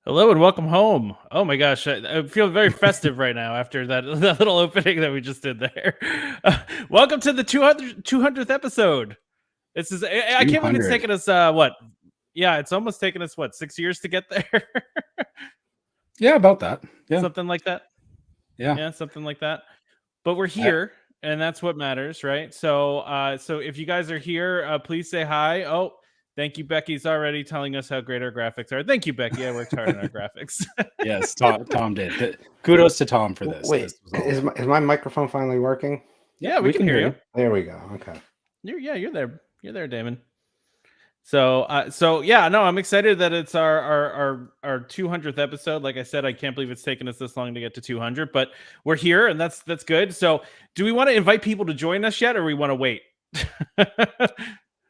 Hello and welcome home. Oh my gosh, I feel very festive right now after that, that little opening that we just did there. Welcome to the 200th episode. This is I can't believe it's 200. taken us what? Yeah, it's almost taken us what 6 years to get there, Yeah, about that. Yeah. something like that. Yeah. Yeah, something like that. But we're I, here, and that's what matters, right? So if you guys are here, please say hi. Oh, thank you, Becky's already telling us how great our graphics are. Thank you, Becky. I worked hard on our graphics. yes, Tom did. Kudos to Tom for this. Wait, This was all- is my microphone finally working? Yeah, we can hear you. There we go. Okay. You're there. You're there, Damon. So yeah, no, I'm excited that it's our 200th episode. Like I said, I can't believe it's taken us this long to get to 200, but we're here, and that's good. So, do we want to invite people to join us yet, or we want to wait?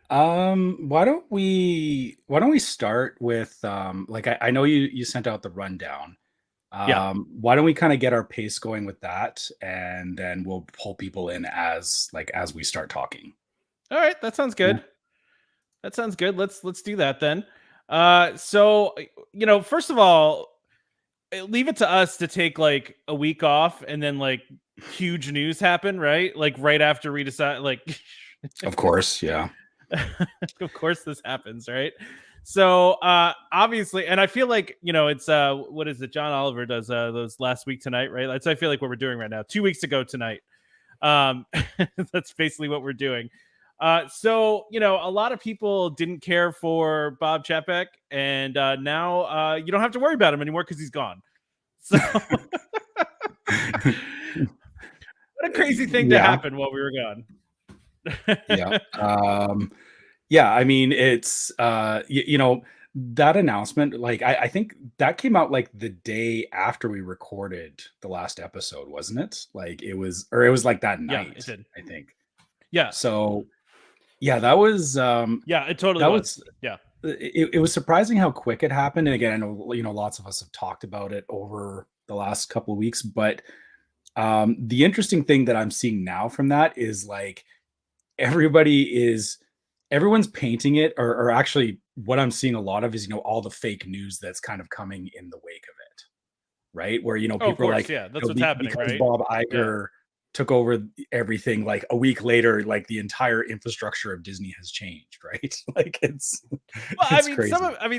Why don't we start with like I know you sent out the rundown. Yeah. Why don't we kind of get our pace going with that, and then we'll pull people in as we start talking. All right, that sounds good. Yeah. That sounds good. Let's do that then. So first of all, leave it to us to take like a week off, and then like huge news happen, right? Like right after we decide, like. Of course, yeah. Of course this happens, right? So obviously, and I feel like it's what is it? John Oliver does those last week tonight, right? That's I feel like what we're doing right now. 2 weeks ago tonight. That's basically what we're doing. So a lot of people didn't care for Bob Chapek, and now you don't have to worry about him anymore because he's gone. So what a crazy thing to happen while we were gone. Yeah. I mean, it's that announcement, like I think that came out like the day after we recorded the last episode, wasn't it? Like it was like that night. Yeah, it did. I think. Yeah. So yeah, that was yeah, it totally was. Yeah. It was surprising how quick it happened. And again, I know lots of us have talked about it over the last couple of weeks, but the interesting thing that I'm seeing now from that is like everyone's painting it, or actually what I'm seeing a lot of is all the fake news that's kind of coming in the wake of it, right? Where people are like, yeah, that's what's happening, because right? Bob Iger took over everything, like a week later, like the entire infrastructure of Disney has changed, right? Like it's crazy.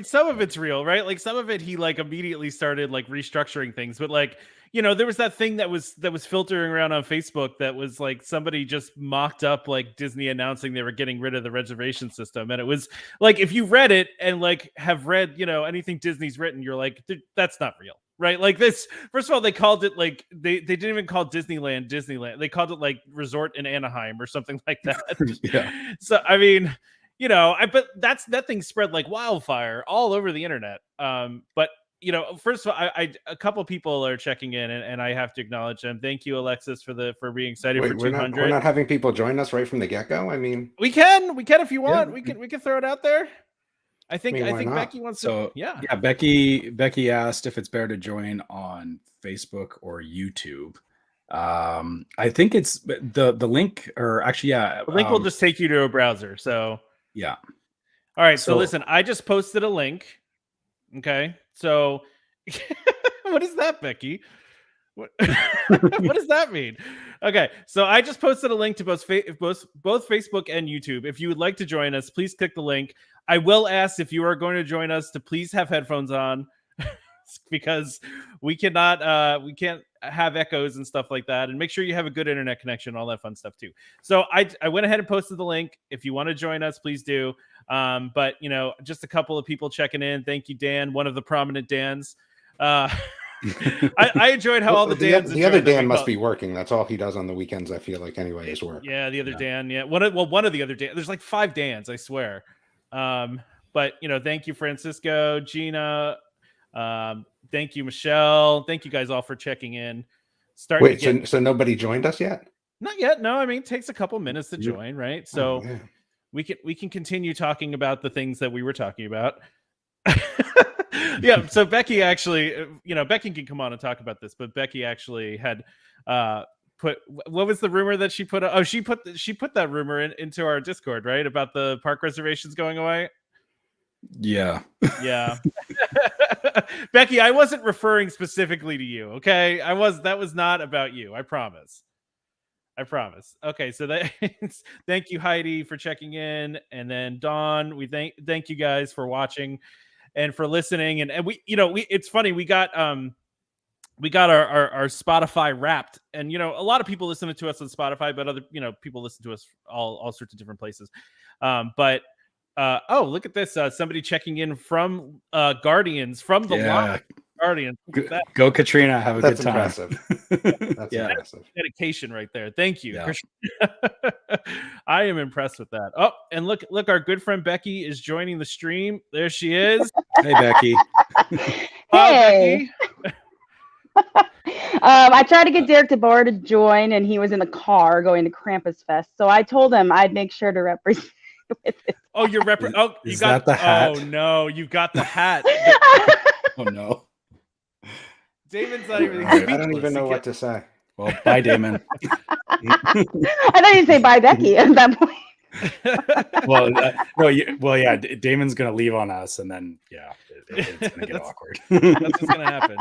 Some of it's real, right? Like some of it he like immediately started like restructuring things, but like there was that thing that was filtering around on Facebook that was like somebody just mocked up like Disney announcing they were getting rid of the reservation system, and it was like if you read it and like have read anything Disney's written, you're like, that's not real, right? Like this, first of all, they called it like they didn't even call Disneyland. They called it like Resort in Anaheim or something like that. Yeah. So I mean, but that thing spread like wildfire all over the internet. But first of all, a couple people are checking in, and I have to acknowledge them. Thank you, Alexis, for being excited for 200. We're not having people join us right from the get-go. I mean, we can if you want. Yeah. We can throw it out there. I think Becky wants to. Yeah. Becky asked if it's better to join on Facebook or YouTube. I think it's the link, or actually, yeah, the link will just take you to a browser. So yeah. All right. So listen, I just posted a link. Okay. So what is that, Becky? What does that mean? Okay, so I just posted a link to both Facebook and YouTube. If you would like to join us, please click the link. I will ask if you are going to join us to please have headphones on because we can't have echoes and stuff like that. And make sure you have a good internet connection, all that fun stuff too. So I went ahead and posted the link. If you want to join us, please do. But just a couple of people checking in. Thank you, Dan, one of the prominent Dans. I enjoyed how all the Dans. The other Dan must be working. That's all he does on the weekends. I feel like anyway is work. Yeah, the other Dan. Yeah, one of the other Dan. There's like 5 Dans, I swear. But thank you, Francisco, Gina. Thank you, Michelle. Thank you guys all for checking in. So nobody joined us yet? Not yet. No, I mean, it takes a couple minutes to join, right? So we can continue talking about the things that we were talking about. Yeah. So Becky actually, Becky can come on and talk about this, but Becky actually had what was the rumor that she put? Oh, she put that rumor into our Discord, right? About the park reservations going away. Yeah. Yeah. Becky, I wasn't referring specifically to you. Okay, that was not about you. I promise. Okay, so thank you, Heidi, for checking in, and then Dawn. We thank you guys for watching and for listening, and we it's funny, we got our Spotify Wrapped, and a lot of people listen to us on Spotify, but other people listen to us all sorts of different places. But look at this, somebody checking in from Guardians, from the lot. Guardians. Go Katrina, have a That's good time. Impressive. That's impressive. Dedication right there. Thank you. Yeah. I am impressed with that. Oh, and look, our good friend Becky is joining the stream. There she is. Hey, Becky. Hey. I tried to get Derek DeBoer to join, and he was in the car going to Krampus Fest. So I told him I'd make sure to represent with it. Oh, you're Oh, you got the hat. Oh no, you got the hat. Oh no. Damon's not even. I don't even know what to say. Well, bye, Damon. I thought you'd say bye, Becky, at that point. Yeah. Damon's gonna leave on us, and then it's gonna get awkward. That's what's gonna happen.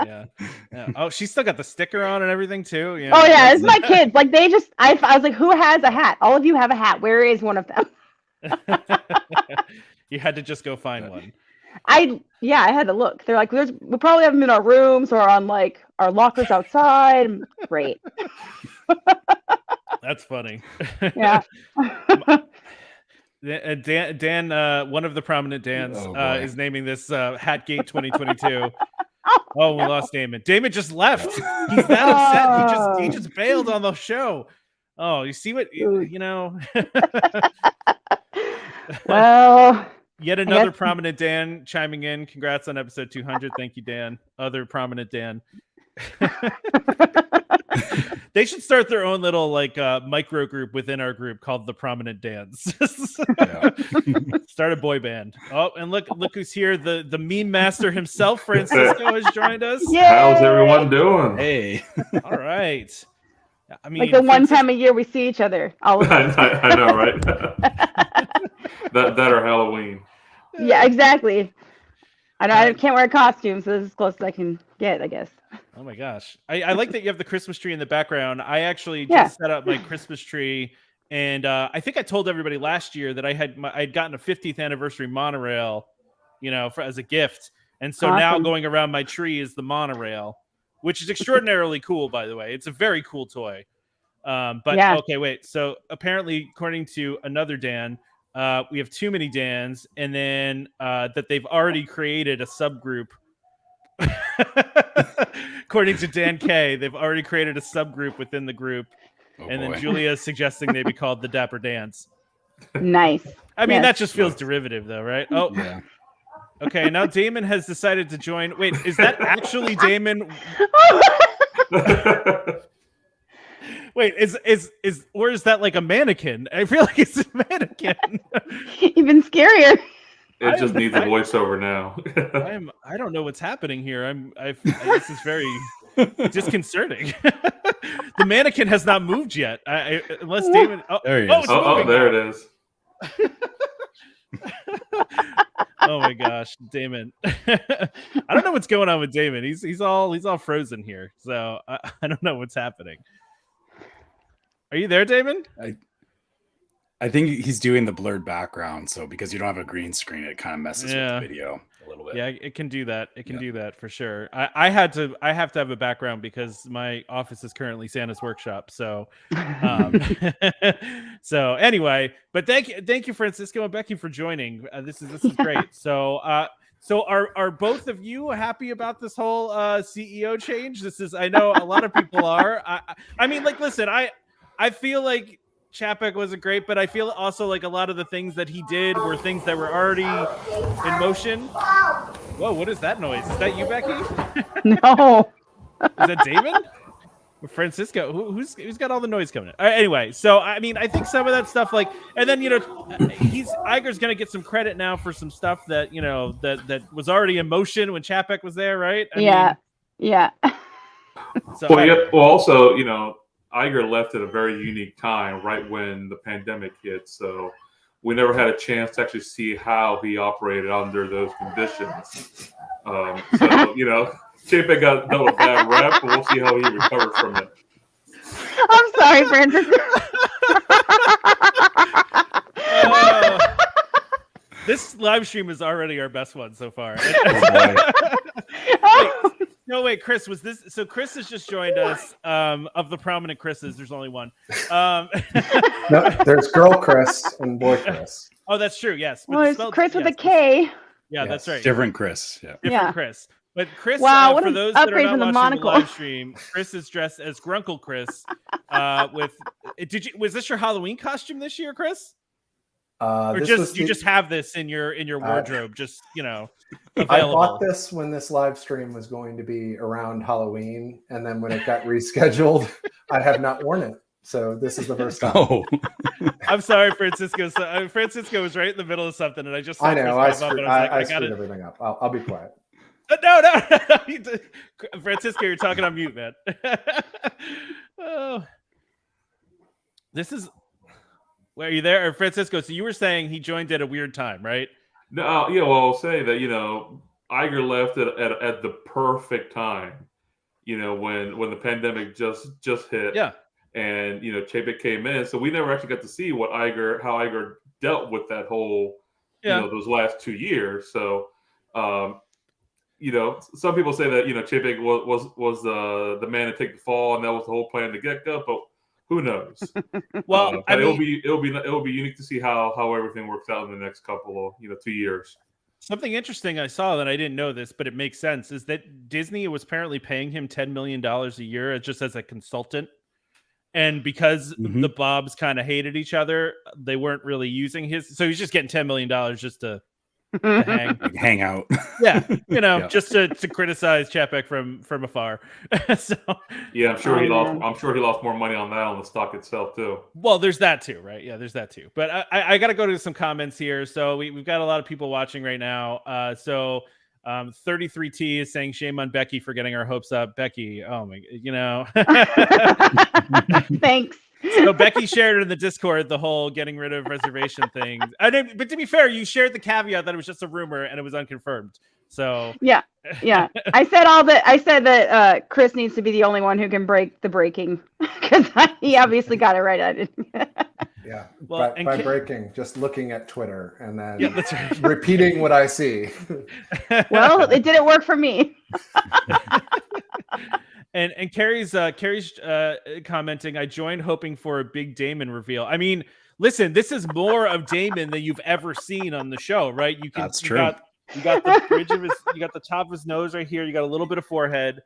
Yeah. Oh, she's still got the sticker on and everything too. Yeah. Oh yeah, it's my kids. Like I was like, who has a hat? All of you have a hat. Where is one of them? You had to just go find one. I had to look. They're like, we probably have them in our rooms or on like our lockers outside. Great. That's funny. Yeah. Dan, one of the prominent Dans, is naming this Hatgate 2022. Oh, we lost Damon. Damon just left. He's that upset. He just bailed on the show. Oh, you see what Well. Yet another prominent Dan chiming in. Congrats on episode 200. Thank you, Dan. Other prominent Dan. They should start their own little micro group within our group called the Prominent Dans. Start a boy band. Oh, and look who's here. The meme master himself, Francisco, has joined us. Yay! How's everyone doing? Hey. All right. I mean, like the one time a year we see each other. All of us. I know, right? that or Halloween. Yeah, exactly. I can't wear a costume, so this is as close as I can get, I guess. Oh my gosh. I like that you have the Christmas tree in the background. I actually just set up my Christmas tree, and I think I told everybody last year that I'd gotten a 50th anniversary monorail, as a gift. And so now going around my tree is the monorail, which is extraordinarily cool, by the way. It's a very cool toy. Okay, wait. So apparently, according to another Dan, we have too many Dans, and then that they've already created a subgroup. According to Dan K, they've already created a subgroup within the group. Then Julia is suggesting they be called the Dapper Dans. Nice. I mean, that just feels derivative, though, right? Oh, yeah. Okay, now Damon has decided to join. Wait, is that actually Damon? Wait, is or is that like a mannequin? I feel like it's a mannequin. Even scarier. It just needs a voiceover now. I don't know what's happening here. This is very disconcerting. The mannequin has not moved yet. Unless Damon. Oh, there he is. There it is. Oh my gosh, Damon. I don't know what's going on with Damon. He's all frozen here. So I don't know what's happening. Are you there, Damon? I think he's doing the blurred background, so because you don't have a green screen, it kind of messes with the video a little bit. Yeah, it can do that. It can do that for sure. I have to have a background because my office is currently Santa's workshop. So, so anyway, but thank you, Francisco and Becky, for joining. This is great. So are both of you happy about this whole CEO change? I know a lot of people are. I mean, listen, I feel like Chapek wasn't great, but I feel also like a lot of the things that he did were things that were already in motion. Whoa, what is that noise? Is that you, Becky? No. Is that Damon? Or Francisco? Who's got all the noise coming in? All right, anyway, so I mean, I think some of that stuff, and then Iger's gonna get some credit now for some stuff that that was already in motion when Chapek was there, right? Yeah. So, also, Iger left at a very unique time, right when the pandemic hit. So we never had a chance to actually see how he operated under those conditions. So Chapek got dealt a bad rep, but we'll see how he recovers from it. I'm sorry, Francis. This live stream is already our best one so far. Wait, Chris, was this? So Chris has just joined us. Of the prominent Chris's, there's only one. No, there's girl Chris and boy Chris. Oh, that's true. Yes. Well, it's Chris with a K. Yeah, Yes. that's right. Different Chris. Yeah. Different Chris. But Chris, Wow, what for an those that are upgrade not from the watching the monocle. live stream, Chris is dressed as Grunkle Chris. Was this your Halloween costume this year, Chris? Or This you just have this in your wardrobe, I available. bought this when this live stream was going to be around Halloween, and then when it got rescheduled, I have not worn it. So this is the first time. Oh, I'm sorry, Francisco. So, Francisco was right in the middle of something, and I just saw I know. I Chris pop up, and screwed, I I got screwed everything up. I'll be quiet. No. Francisco, you're talking on mute, man. Oh, this is. Where are you there, or Francisco? So you were saying he joined at a weird time, right? No, yeah. Well, I'll say that Iger left at the perfect time. When the pandemic just hit. Yeah. And Chapek came in, so we never actually got to see how Iger dealt with that whole those last 2 years. So some people say that Chapek was the man to take the fall, and that was the whole plan to get go. But who knows? Well, it'll be unique to see how everything works out in the next couple of 2 years. Something interesting I saw that I didn't know this, but it makes sense, is that Disney was apparently paying him $10 million a year just as a consultant. And because the Bobs kind of hated each other, they weren't really using his. So he's just getting $10 million just to hang out. Yeah, just to criticize Chapek from afar. So yeah, I'm sure he lost more money on that on the stock itself too. Well, there's that too, right? Yeah, there's that too. But I got to go to some comments here. So we've got a lot of people watching right now. 33T is saying shame on Becky for getting our hopes up. Becky, oh my, Thanks. So Becky shared in the Discord the whole getting rid of reservation thing. But to be fair, you shared the caveat that it was just a rumor and it was unconfirmed. So yeah. I said that Chris needs to be the only one who can break the breaking because he obviously got it right. I didn't. Yeah. Well, by breaking, just looking at Twitter and then that's right. repeating what I see. Well, it didn't work for me. And Carrie's commenting, I joined hoping for a big Damon reveal. I mean, listen, this is more of Damon than you've ever seen on the show, right? That's true. You got the bridge of you got the top of his nose right here. You got a little bit of forehead.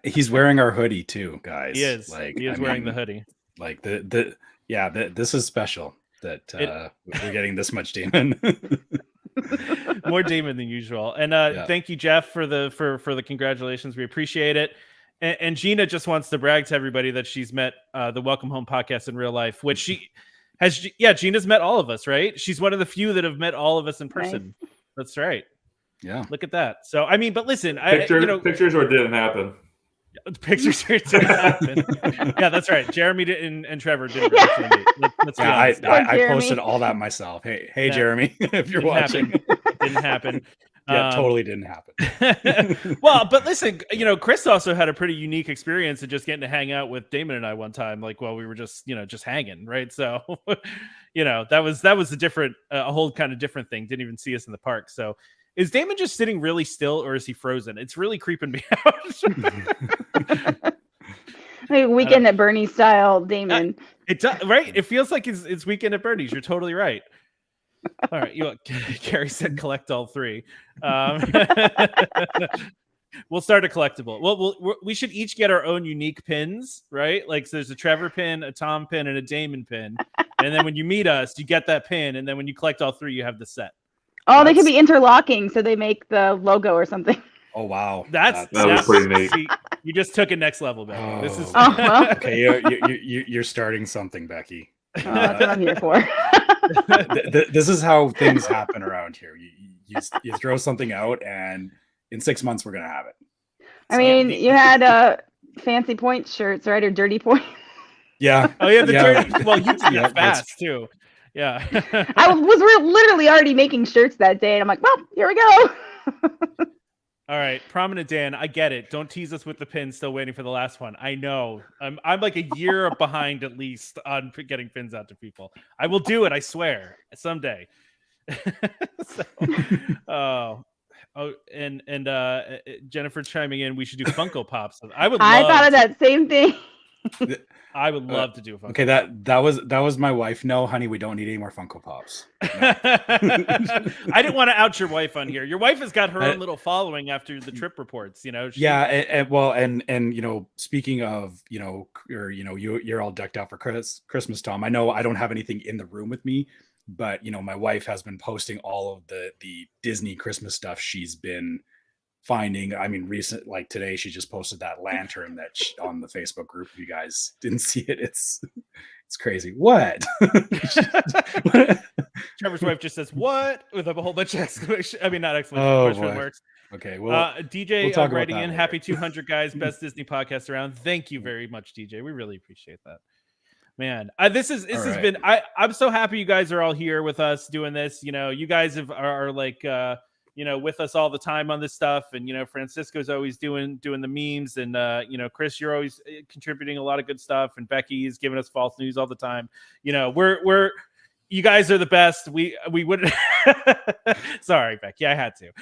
He's wearing our hoodie too, guys. He is. He is wearing the hoodie. Like this is special that we're getting this much Damon. More Damon than usual. And thank you, Jeff, for the congratulations. We appreciate it. And Gina just wants to brag to everybody that she's met the Welcome Home podcast in real life, which she has. Yeah, Gina's met all of us, right? She's one of the few that have met all of us in person. Nice. That's right. Yeah. Look at that. So, I mean, but listen, pictures or it didn't happen. Pictures here didn't happen. Yeah, that's right. Jeremy and Trevor didn't actually meet. I posted all that myself. Hey, Jeremy, if you're watching, didn't happen. Yeah, totally didn't happen. Well, but listen, Chris also had a pretty unique experience of just getting to hang out with Damon and I one time, like while we were just hanging, right? So, that was a whole kind of different thing. Didn't even see us in the park. So, is Damon just sitting really still, or is he frozen? It's really creeping me out. Like Weekend at Bernie's style, Damon. It does, right? It feels like it's Weekend at Bernie's. You're totally right. All right, Carrie said collect all three. We'll start a collectible. Well, we should each get our own unique pins, right? Like, so there's a Trevor pin, a Tom pin, and a Damon pin. And then when you meet us, you get that pin, and then when you collect all three, you have the set. Oh, they could be interlocking, so they make the logo or something. Oh wow, that was pretty neat. See, you just took it next level, Becky. Oh. This is okay. You're starting something, Becky. That's what I'm here for. This is how things happen around here. You throw something out, and in 6 months we're gonna have it. I mean, you had fancy point shirts, right, or dirty point? Yeah. Oh yeah, dirty. Well, you did it fast too. Yeah. I was literally already making shirts that day, and I'm like, well, here we go. All right, prominent Dan, I get it. Don't tease us with the pins. Still waiting for the last one. I know. I'm like a year behind at least on getting pins out to people. I will do it. I swear. Someday. And Jennifer chiming in. We should do Funko Pops. I thought of that same thing. I would love to do a Funko. Okay, that was my wife. No, honey, we don't need any more Funko Pops. No. I didn't want to out your wife on here. Your wife has got her own little following after the trip reports. And speaking of, you're all decked out for Christmas, Tom. I know I don't have anything in the room with me, but my wife has been posting all of the Disney Christmas stuff she's been finding. I mean, like today, she just posted that lantern on the Facebook group. If you guys didn't see it, it's crazy. What? Trevor's wife just says "what" with a whole bunch of exclamation. I mean, not exclamation question marks. Okay, well, DJ writing in, happy 200 guys, best Disney podcast around. Thank you very much, DJ. We really appreciate that. Man, this has been. I'm so happy you guys are all here with us doing this. You guys are like. With us all the time on this stuff, and Francisco's always doing the memes, and Chris, you're always contributing a lot of good stuff, and Becky is giving us false news all the time. We're you guys are the best. We wouldn't. Sorry, Becky, I had to.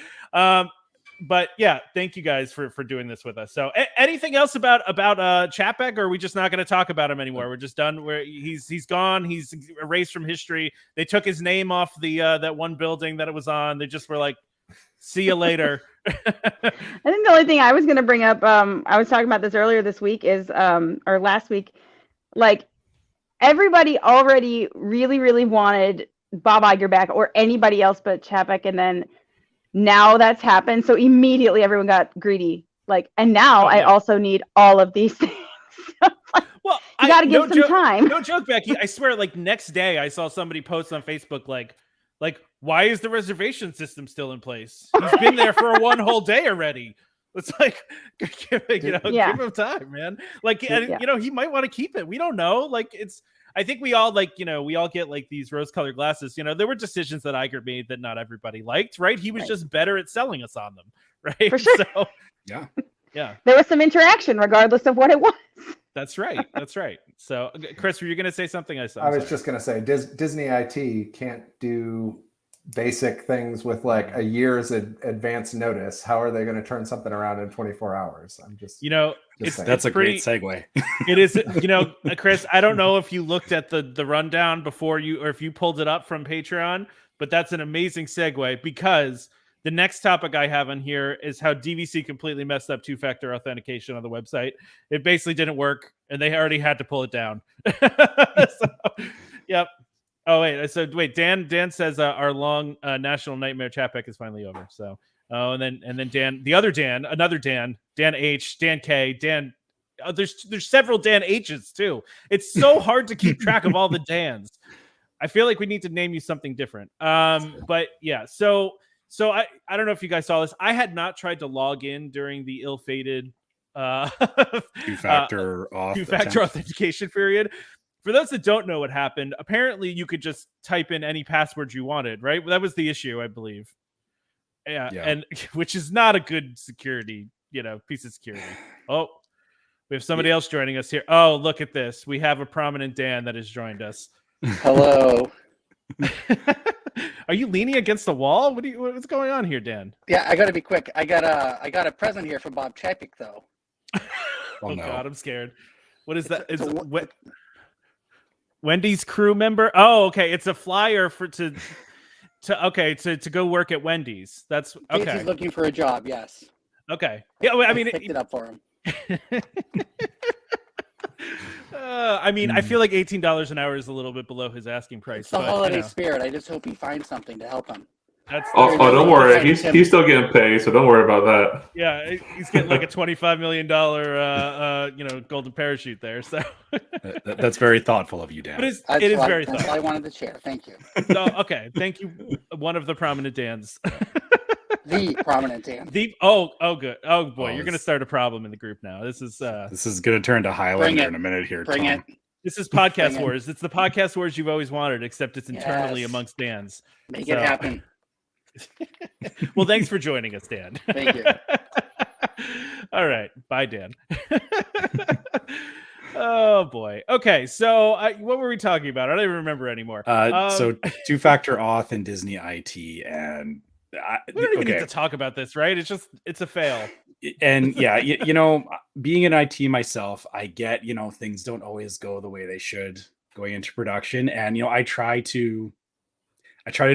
But yeah, thank you guys for doing this with us. So, anything else about Chapek, or are we just not going to talk about him anymore? We're just done. He's gone. He's erased from history. They took his name off the that one building that it was on. They just were like, see you later. I think the only thing I was going to bring up, I was talking about this earlier this week, or last week, like everybody already really, really wanted Bob Iger back, or anybody else but Chapek, and then now that's happened. So immediately everyone got greedy. And now I also need all of these things. Well, you got to give some time. No joke, Becky. I swear, next day I saw somebody post on Facebook, like, why is the reservation system still in place? He's been there for one whole day already. It's like, give him time, man. He might want to keep it. We don't know. I think we all we all get these rose-colored glasses. There were decisions that Iger made that not everybody liked, right? He was just better at selling us on them, right? For sure. So, yeah. There was some interaction, regardless of what it was. That's right. So, Chris, were you going to say something? I was just going to say Disney IT can't do basic things with a year's advance notice. How are they going to turn something around in 24 hours? I'm just that's a great segue. It is, Chris, I don't know if you looked at the rundown before or if you pulled it up from Patreon, but that's an amazing segue, because the next topic I have on here is how DVC completely messed up two-factor authentication on the website. It basically didn't work, and they already had to pull it down. Yep. Oh wait, Dan says our long national nightmare Chapek is finally over. So and then Dan, the other Dan, another Dan H, Dan K, Dan. There's several Dan H's too. It's so hard to keep track of all the Dans. I feel like we need to name you something different. But yeah, so I don't know if you guys saw this. I had not tried to log in during the ill-fated two-factor authentication period. For those that don't know what happened, apparently you could just type in any password you wanted, right? That was the issue, I believe. Yeah. And which is not a good security, piece of security. Oh, we have somebody else joining us here. Oh, look at this. We have a prominent Dan that has joined us. Hello. Are you leaning against the wall? What's going on here, Dan? Yeah, I got to be quick. I got a present here from Bob Chapek, though. Oh no. God, I'm scared. What is that? Is what? Wendy's crew member? Oh, okay. It's a flyer to go work at Wendy's. That's okay. He's looking for a job. Yes. Okay. Yeah. Well, I mean, picked it up for him. I feel like $18 an hour is a little bit below his asking price. It's the holiday spirit. I just hope he finds something to help him. Don't worry. He's still getting paid, so don't worry about that. Yeah, he's getting like a $25 million, golden parachute there. So that's very thoughtful of you, Dan. It is very thoughtful. That's why I wanted the chair. Thank you. So, okay, thank you, one of the prominent Dans. The prominent Dan. Good. Oh boy, you're going to start a problem in the group now. This is going to turn to Highlander in a minute here. Bring Tom. it. This is podcast wars. It's the podcast wars you've always wanted, except it's internally amongst Dans. Make it happen. Well, thanks for joining us, Dan. Thank you. All right. Bye, Dan. Oh, boy. Okay. So what were we talking about? I don't even remember anymore. So two-factor auth and Disney IT, and we don't even need to talk about this, right? It's a fail. And yeah, being in IT myself, I get, things don't always go the way they should going into production. And, I try to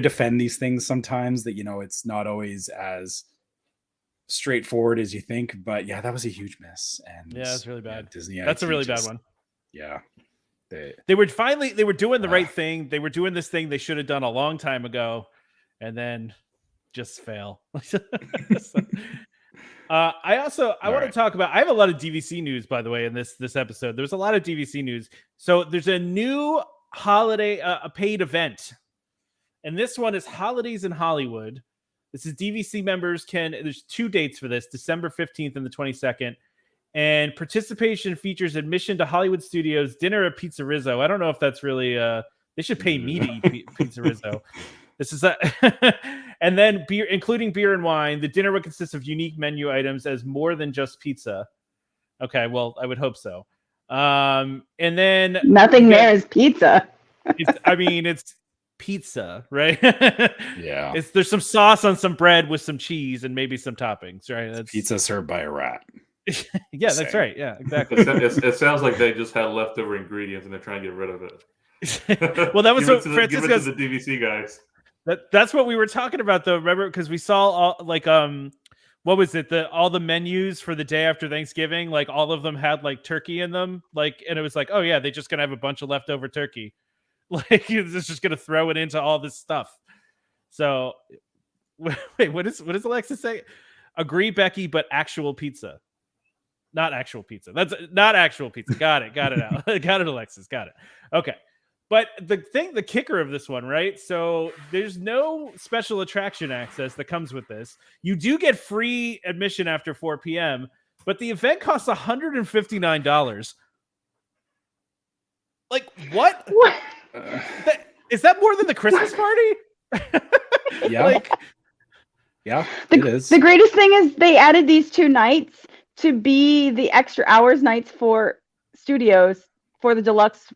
defend these things sometimes that, it's not always as straightforward as you think, but yeah, that was a huge miss. And yeah, it's really bad. Disney That's IT a really bad one. Yeah. They were doing the right thing. They were doing this thing they should have done a long time ago, and then just fail. I want to talk about, I have a lot of DVC news, by the way, in this episode. There's a lot of DVC news. So there's a new holiday, a paid event. And this one is Holidays in Hollywood. This is DVC members there's 2 dates for this, December 15th and the 22nd. And participation features admission to Hollywood Studios, dinner at Pizza Rizzo. I don't know if that's really, they should pay me to eat Pizza Rizzo. This is and then beer, including beer and wine. The dinner would consist of unique menu items as more than just pizza. Okay, well, I would hope so. And then nothing there is pizza. It's pizza, right? Yeah. There's some sauce on some bread with some cheese and maybe some toppings, right? That's pizza served by a rat. Yeah, that's right. Yeah, exactly. It sounds like they just had leftover ingredients and they're trying to get rid of it. Well, that was what Francisco said. The DVC guys. That's what we were talking about, though. Remember, because we saw all what was it? All the menus for the day after Thanksgiving, like all of them had like turkey in them, and it was like, oh yeah, they're just gonna have a bunch of leftover turkey, like it's just gonna throw it into all this stuff. So, wait, what does Alexis say? Agree, Becky, but actual pizza, not actual pizza. That's not actual pizza. Got it out. Got it, Alexis. Got it. Okay. But the kicker of this one, right? So there's no special attraction access that comes with this. You do get free admission after 4 p.m., but the event costs $159. Like, what? Is that more than the Christmas party? Yeah. Yeah, it is. The greatest thing is they added these 2 nights to be the extra hours nights for studios for the deluxe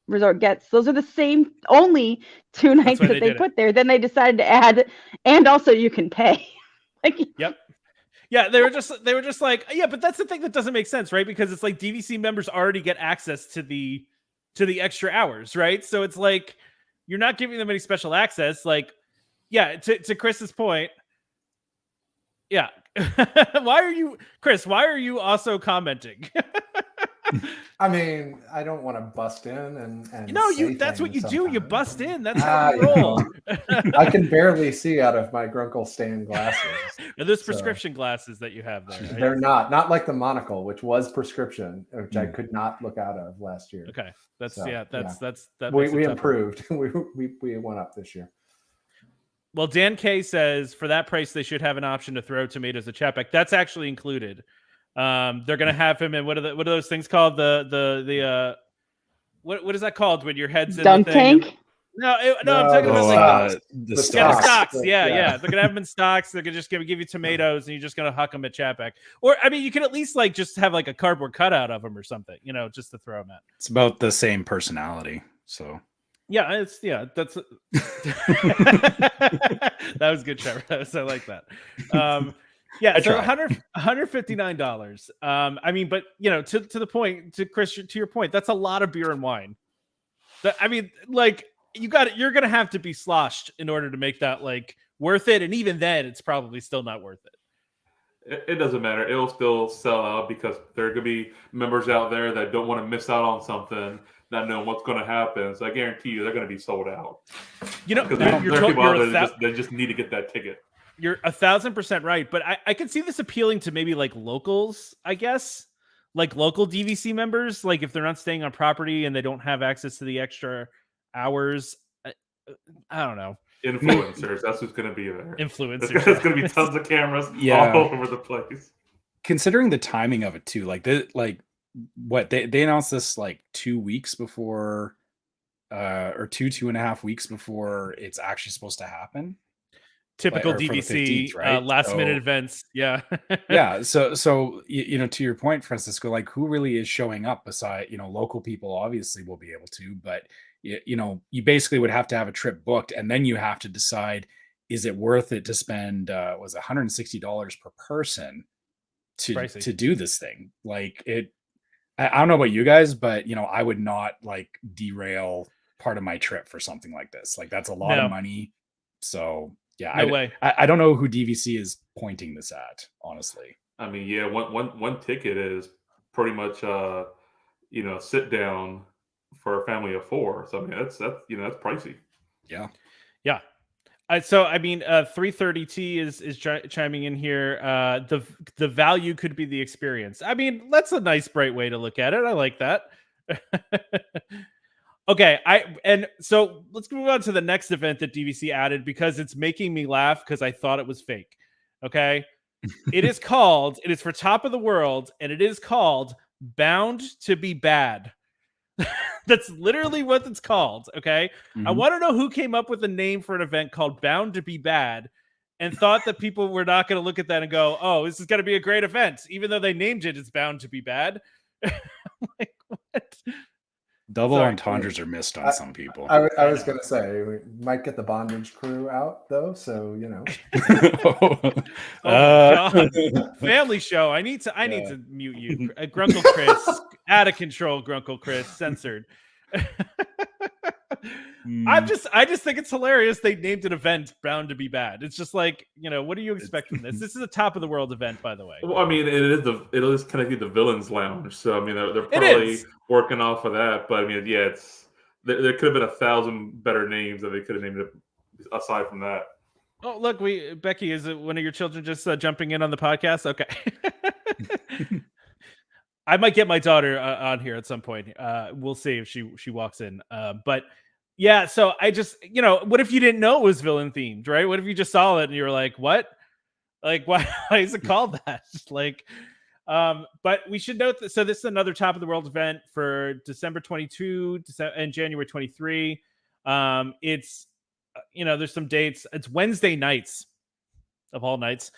resort gets. Those are the same only 2 nights that they put there. Then they decided to add, and also you can pay. Yep. Yeah, they were just like, yeah, but that's the thing that doesn't make sense, right? Because it's like DVC members already get access to the extra hours, right? So it's like you're not giving them any special access. Like, yeah, to Chris's point, yeah. Why are you also commenting? I mean, I don't want to bust in and that's what you do. You bust in. That's how you roll. I can barely see out of my Grunkle Stan glasses. There's prescription glasses that you have there. Right? They're not like the monocle, which was prescription, which I could not look out of last year. Okay, that's. We improved. we went up this year. Well, Dan K says for that price they should have an option to throw tomatoes at Chapek. That's actually included. They're gonna have him in what are those things called? The what is that called when your head's in dunk the thing? tank? No, I'm talking about the stocks. Yeah. They're gonna have them in stocks. They're just gonna give you tomatoes, and you're just gonna huck them at Chapek. Or I mean, you can at least just have a cardboard cutout of them or something, just to throw them at. It's about the same personality, so. Yeah, that's that was good, Trevor. I like that. Yeah, so $159. I mean, but to the point, to Chris, to your point, that's a lot of beer and wine. I mean, you're gonna have to be sloshed in order to make that worth it, and even then, it's probably still not worth it. It doesn't matter. It'll still sell out because there are gonna be members out there that don't want to miss out on something, not knowing what's going to happen. So I guarantee you, they're going to be sold out. There are people out there that just need to get that ticket. You're 1,000% right, but I can see this appealing to maybe locals, I guess, local DVC members, if they're not staying on property and they don't have access to the extra hours. I don't know. Influencers, that's who's going to be there. Influencers. There's going to be tons of cameras all over the place. Considering the timing of it too, what they announced this 2 weeks before, or 2.5 weeks before it's actually supposed to happen. Typical or for the DVC 15th, right? last minute So- events. Yeah. yeah, so you know, to your point, Francisco, like who really is showing up beside, you know, local people obviously will be able to, but you know, you basically would have to have a trip booked, and then you have to decide, is it worth it to spend was $160 per person Pricey. to do this thing? Like it, I don't know about you guys, but you know, I would not like derail part of my trip for something like this. Like that's a lot No. of money. So yeah, No way. I don't know who DVC is pointing this at, honestly. I mean, yeah, one ticket is pretty much you know, sit down for a family of 4. So I mean, that's you know, that's pricey. Yeah. Yeah. So I mean, 330T is chiming in here. The value could be the experience. I mean, that's a nice, bright way to look at it. I like that. Okay, so let's move on to the next event that DVC added because it's making me laugh because I thought it was fake. Okay, it is for Top of the World, and it is called Bound to Be Bad. That's literally what it's called. Okay. I Mhm. want to know who came up with a name for an event called Bound to Be Bad and thought that people were not going to look at that and go, oh, this is going to be a great event. Even though they named it, it's Bound to Be Bad. Like, what? Double Sorry. entendres are missed on some people. I was going to say, we might get the bondage crew out though. So, you know, Oh my God. Family show. I need to mute you. Grunkle Chris. Out of control, Grunkle Chris. Censored. I just think it's hilarious they named an event Bound to Be Bad. It's just like, you know, what do you expect from this? This is a Top of the World event, by the way. Well, I mean, it is connected to the Villains Lounge, so I mean, they're probably working off of that. But I mean, yeah, there could have been 1,000 better names that they could have named it aside from that. Oh, look, Becky, is it one of your children just jumping in on the podcast? Okay. I might get my daughter on here at some point. We'll see if she walks in. But yeah, so I just, you know, what if you didn't know it was villain themed, right? What if you just saw it and you were like, what? Like, why is it called that? Like, but we should note that. So this is another Top of the World event for December 22 and January 23. It's, you know, there's some dates. It's Wednesday nights of all nights.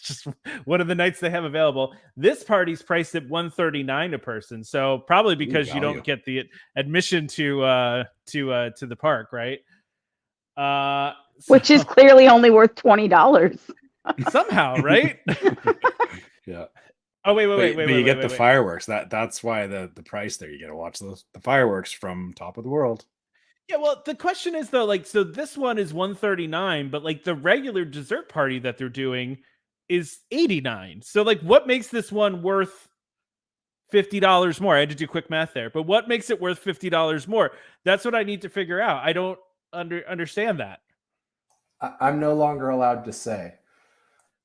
Just one of the nights they have available. This party's priced at $139 a person, so probably because you don't get the admission to the park, right? Which is clearly only worth $20 somehow, right? Yeah. Oh wait! But you get the fireworks. That's why the price there. You get to watch the fireworks from Top of the World. Yeah, well, the question is though, like, so this one is $139, but like the regular dessert party that they're doing is $89. So like, what makes this one worth $50 more? I had to do quick math there, but what makes it worth $50 more? That's what I need to figure out. I don't understand that. I'm no longer allowed to say.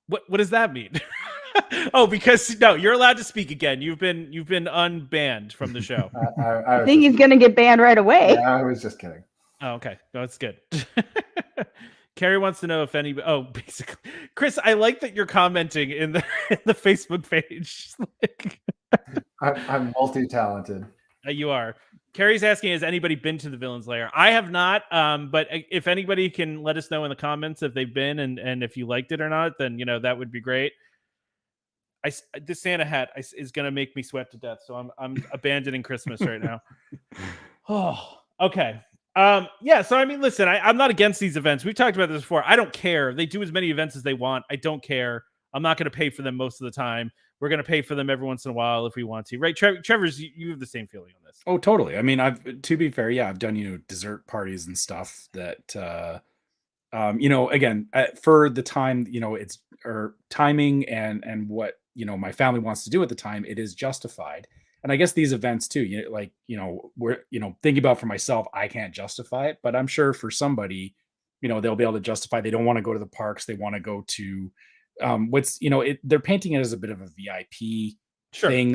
What does that mean? Oh, because no, you're allowed to speak again. You've been unbanned from the show. I think he's going to get banned right away. Yeah, I was just kidding. Oh, okay. No, that's good. Carrie wants to know if any. Oh, basically, Chris, I like that you're commenting in the Facebook page. Like, I'm multi-talented. You are. Carrie's asking, has anybody been to the Villains Lair? I have not. But if anybody can let us know in the comments if they've been and if you liked it or not, then you know that would be great. This Santa hat is gonna make me sweat to death, so I'm abandoning Christmas right now. Oh, okay. Yeah, so I mean, listen, I'm not against these events. We've talked about this before. I don't care. They do as many events as they want. I don't care. I'm not going to pay for them most of the time. We're going to pay for them every once in a while if we want to, right? Trevor's, you have the same feeling on this. Oh, totally. I mean, to be fair, yeah, I've done, you know, dessert parties and stuff that, you know, again, for the time, you know, it's or timing and what, you know, my family wants to do at the time, it is justified. And I guess these events too, you know, like, you know, we're, you know, thinking about for myself, I can't justify it, but I'm sure for somebody, you know, they'll be able to justify. They don't want to go to the parks. They want to go to what's, you know, they're painting it as a bit of a VIP thing.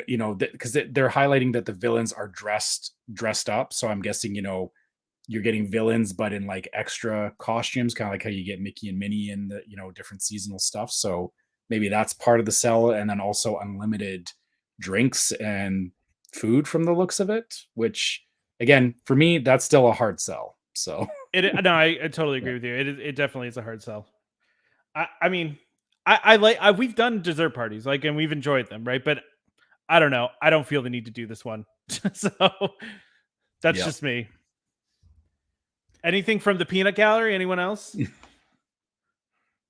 You know, because they're highlighting that the villains are dressed up. So I'm guessing, you know, you're getting villains, but in like extra costumes, kind of like how you get Mickey and Minnie in the, you know, different seasonal stuff. So maybe that's part of the sell. And then also unlimited drinks and food from the looks of it, which again, for me, that's still a hard sell. So No, I totally agree with you. It definitely is a hard sell. I mean, I like we've done dessert parties, like, and we've enjoyed them, right? But I don't know. I don't feel the need to do this one. So that's just me. Anything from the peanut gallery? Anyone else?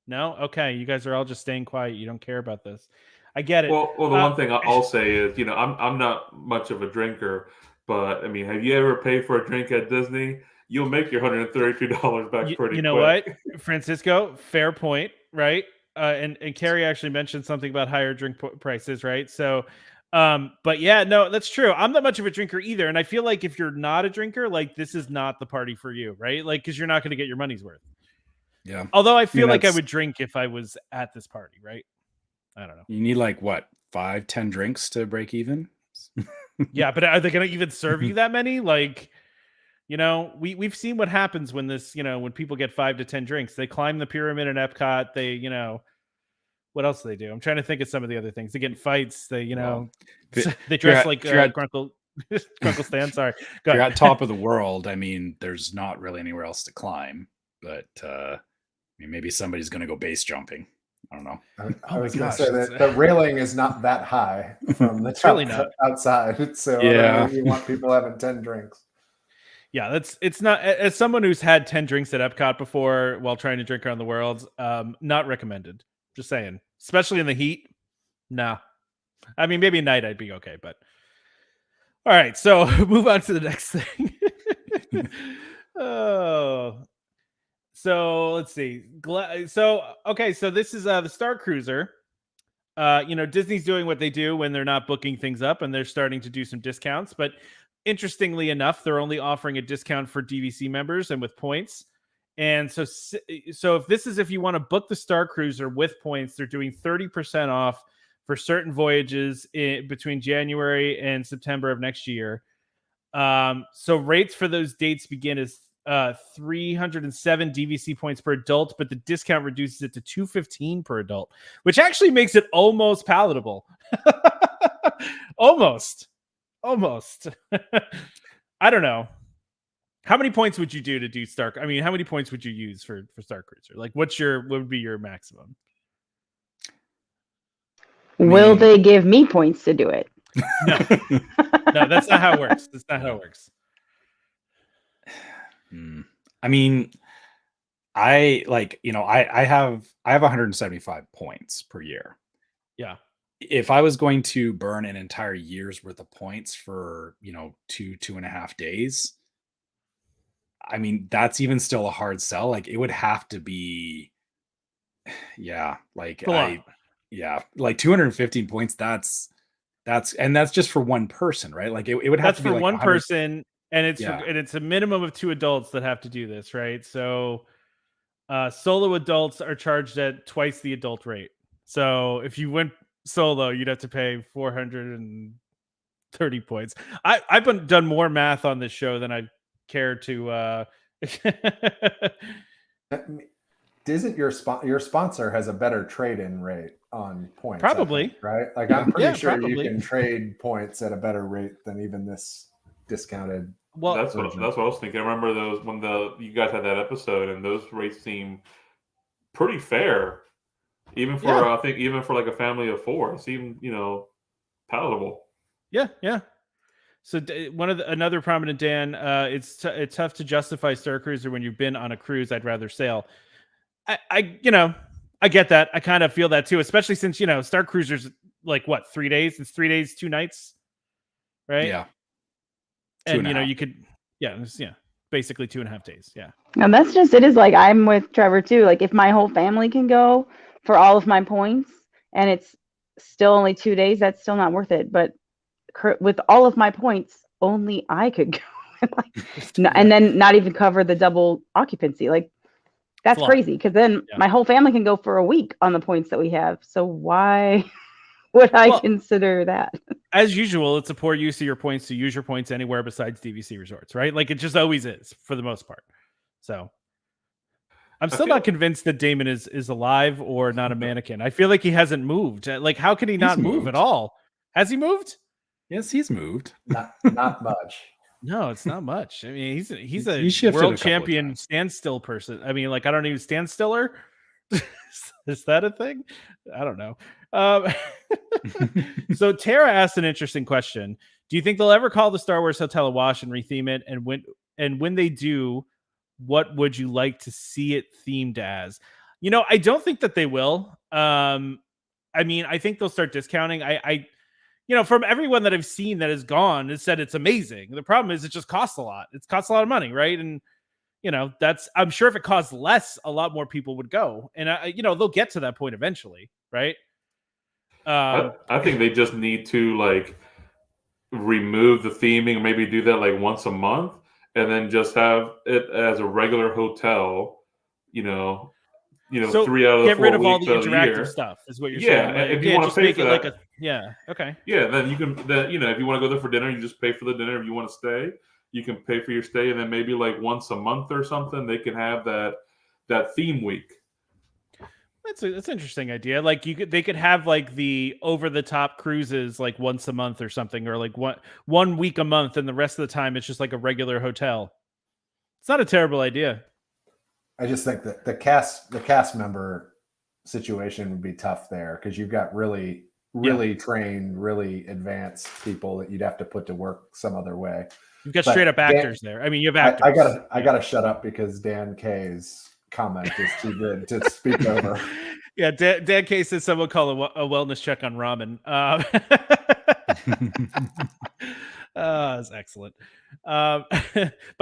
No? Okay. You guys are all just staying quiet. You don't care about this. I get it. Well, the one thing I'll say is, I'm not much of a drinker, but I mean, have you ever paid for a drink at Disney? You'll make your $132 back pretty You know quick. what, Francisco? Fair point, right? And Carrie actually mentioned something about higher drink prices, right? So, but yeah, no, that's true. I'm not much of a drinker either, and I feel like if you're not a drinker, like this is not the party for you, right? Like, because you're not going to get your money's worth. Yeah. Although I feel like I would drink if I was at this party, right? I don't know. You need like what, 5-10 drinks to break even? Yeah, but are they going to even serve you that many? Like, we've seen what happens when when people get 5 to 10 drinks. They climb the pyramid in Epcot. They, what else do they do? I'm trying to think of some of the other things. They get in fights. They, they dress like Grunkle Stan. Sorry. Go You're ahead. at top of the world. I mean, there's not really anywhere else to climb, but I mean, maybe somebody's going to go base jumping. I don't know. I was going to say that the railing is not that high from the top really not outside. So you want people having 10 drinks. Yeah, it's not, as someone who's had 10 drinks at Epcot before while trying to drink around the world, not recommended. Just saying, especially in the heat. Nah. I mean, maybe at night I'd be okay, but all right. So move on to the next thing. So let's see. So this is the Star Cruiser. Disney's doing what they do when they're not booking things up, and they're starting to do some discounts. But interestingly enough, they're only offering a discount for DVC members and with points. And so if you want to book the Star Cruiser with points, they're doing 30% off for certain voyages between January and September of next year. So rates for those dates begin as 307 DVC points per adult, but the discount reduces it to 215 per adult, which actually makes it almost palatable. almost. I don't know. How many points would you do Star? I mean, how many points would you use for Star Cruiser? Like, what would be your maximum? Will they give me points to do it? No, that's not how it works. That's not how it works. I mean, I have 175 points per year. Yeah. If I was going to burn an entire year's worth of points for, 2.5 days, I mean, that's even still a hard sell. Like, it would have to be, like 215 points. That's just for one person, right? Like it would have to be for like one person, and it's a minimum of 2 adults that have to do this, right? So solo adults are charged at twice the adult rate. So if you went solo, you'd have to pay 430 points. I've done more math on this show than I care to Isn't your sponsor has a better trade-in rate on points? Probably, think, right? Like, I'm pretty sure probably. you can trade points at a better rate than even this discounted. Well, that's what I was thinking. I remember those when you guys had that episode, and those rates seem pretty fair, even for I think even for like a family of 4, it seemed palatable. Yeah. So another prominent Dan, it's tough to justify Star Cruiser when you've been on a cruise. I'd rather sail. I get that. I kind of feel that too, especially since Star Cruiser's like what, 3 days? It's 3 days, 2 nights, right? Yeah. And you could, basically 2.5 days. Yeah. And that's just it. Is like I'm with Trevor too. Like if my whole family can go for all of my points, and it's still only 2 days, that's still not worth it. But with all of my points, only I could go, and then not even cover the double occupancy. Like that's crazy, because then my whole family can go for a week on the points that we have. So why would I consider that? As usual, it's a poor use of your points to use your points anywhere besides DVC resorts, right? Like it just always is for the most part. So I'm still not convinced that Damon is alive or not a mannequin. I feel like he hasn't moved. Like, how can he not move at all? Has he moved? Yes, he's moved. Not much. No, it's not much. I mean, he's He a shifted a world couple of champion times. standstill person. I mean, like, I don't even standstiller. Is that a thing? I don't know. So Tara asked an interesting question. Do you think they'll ever call the Star Wars Hotel a wash and retheme it? And when they do, what would you like to see it themed as? You know, I don't think that they will. I mean, I think they'll start discounting. I you know, from everyone that I've seen that has gone, has said it's amazing. The problem is it just costs a lot. It costs a lot of money, right? And you know, I'm sure if it costs less, a lot more people would go. And you know, they'll get to that point eventually, right? I think they just need to like remove the theming, or maybe do that like once a month, and then just have it as a regular hotel. So 3 out of the get 4 rid of all the weeks of interactive year. stuff, is what you're Yeah, saying. Like, if you want to just pay make for it that, like okay. yeah, then you can. Then if you want to go there for dinner, you just pay for the dinner. If you want to stay, you can pay for your stay, and then maybe like once a month or something, they can have that theme week. That's an interesting idea. Like they could have like the over the top cruises like once a month or something, or like one week a month, and the rest of the time it's just like a regular hotel. It's not a terrible idea. I just think that the cast member situation would be tough there, because you've got really trained, really advanced people that you'd have to put to work some other way. You've got straight up actors there. I mean, you have actors. I gotta shut up because Dan K's comment is too good to speak over. Yeah, Dan K says someone call a wellness check on ramen. That's excellent. By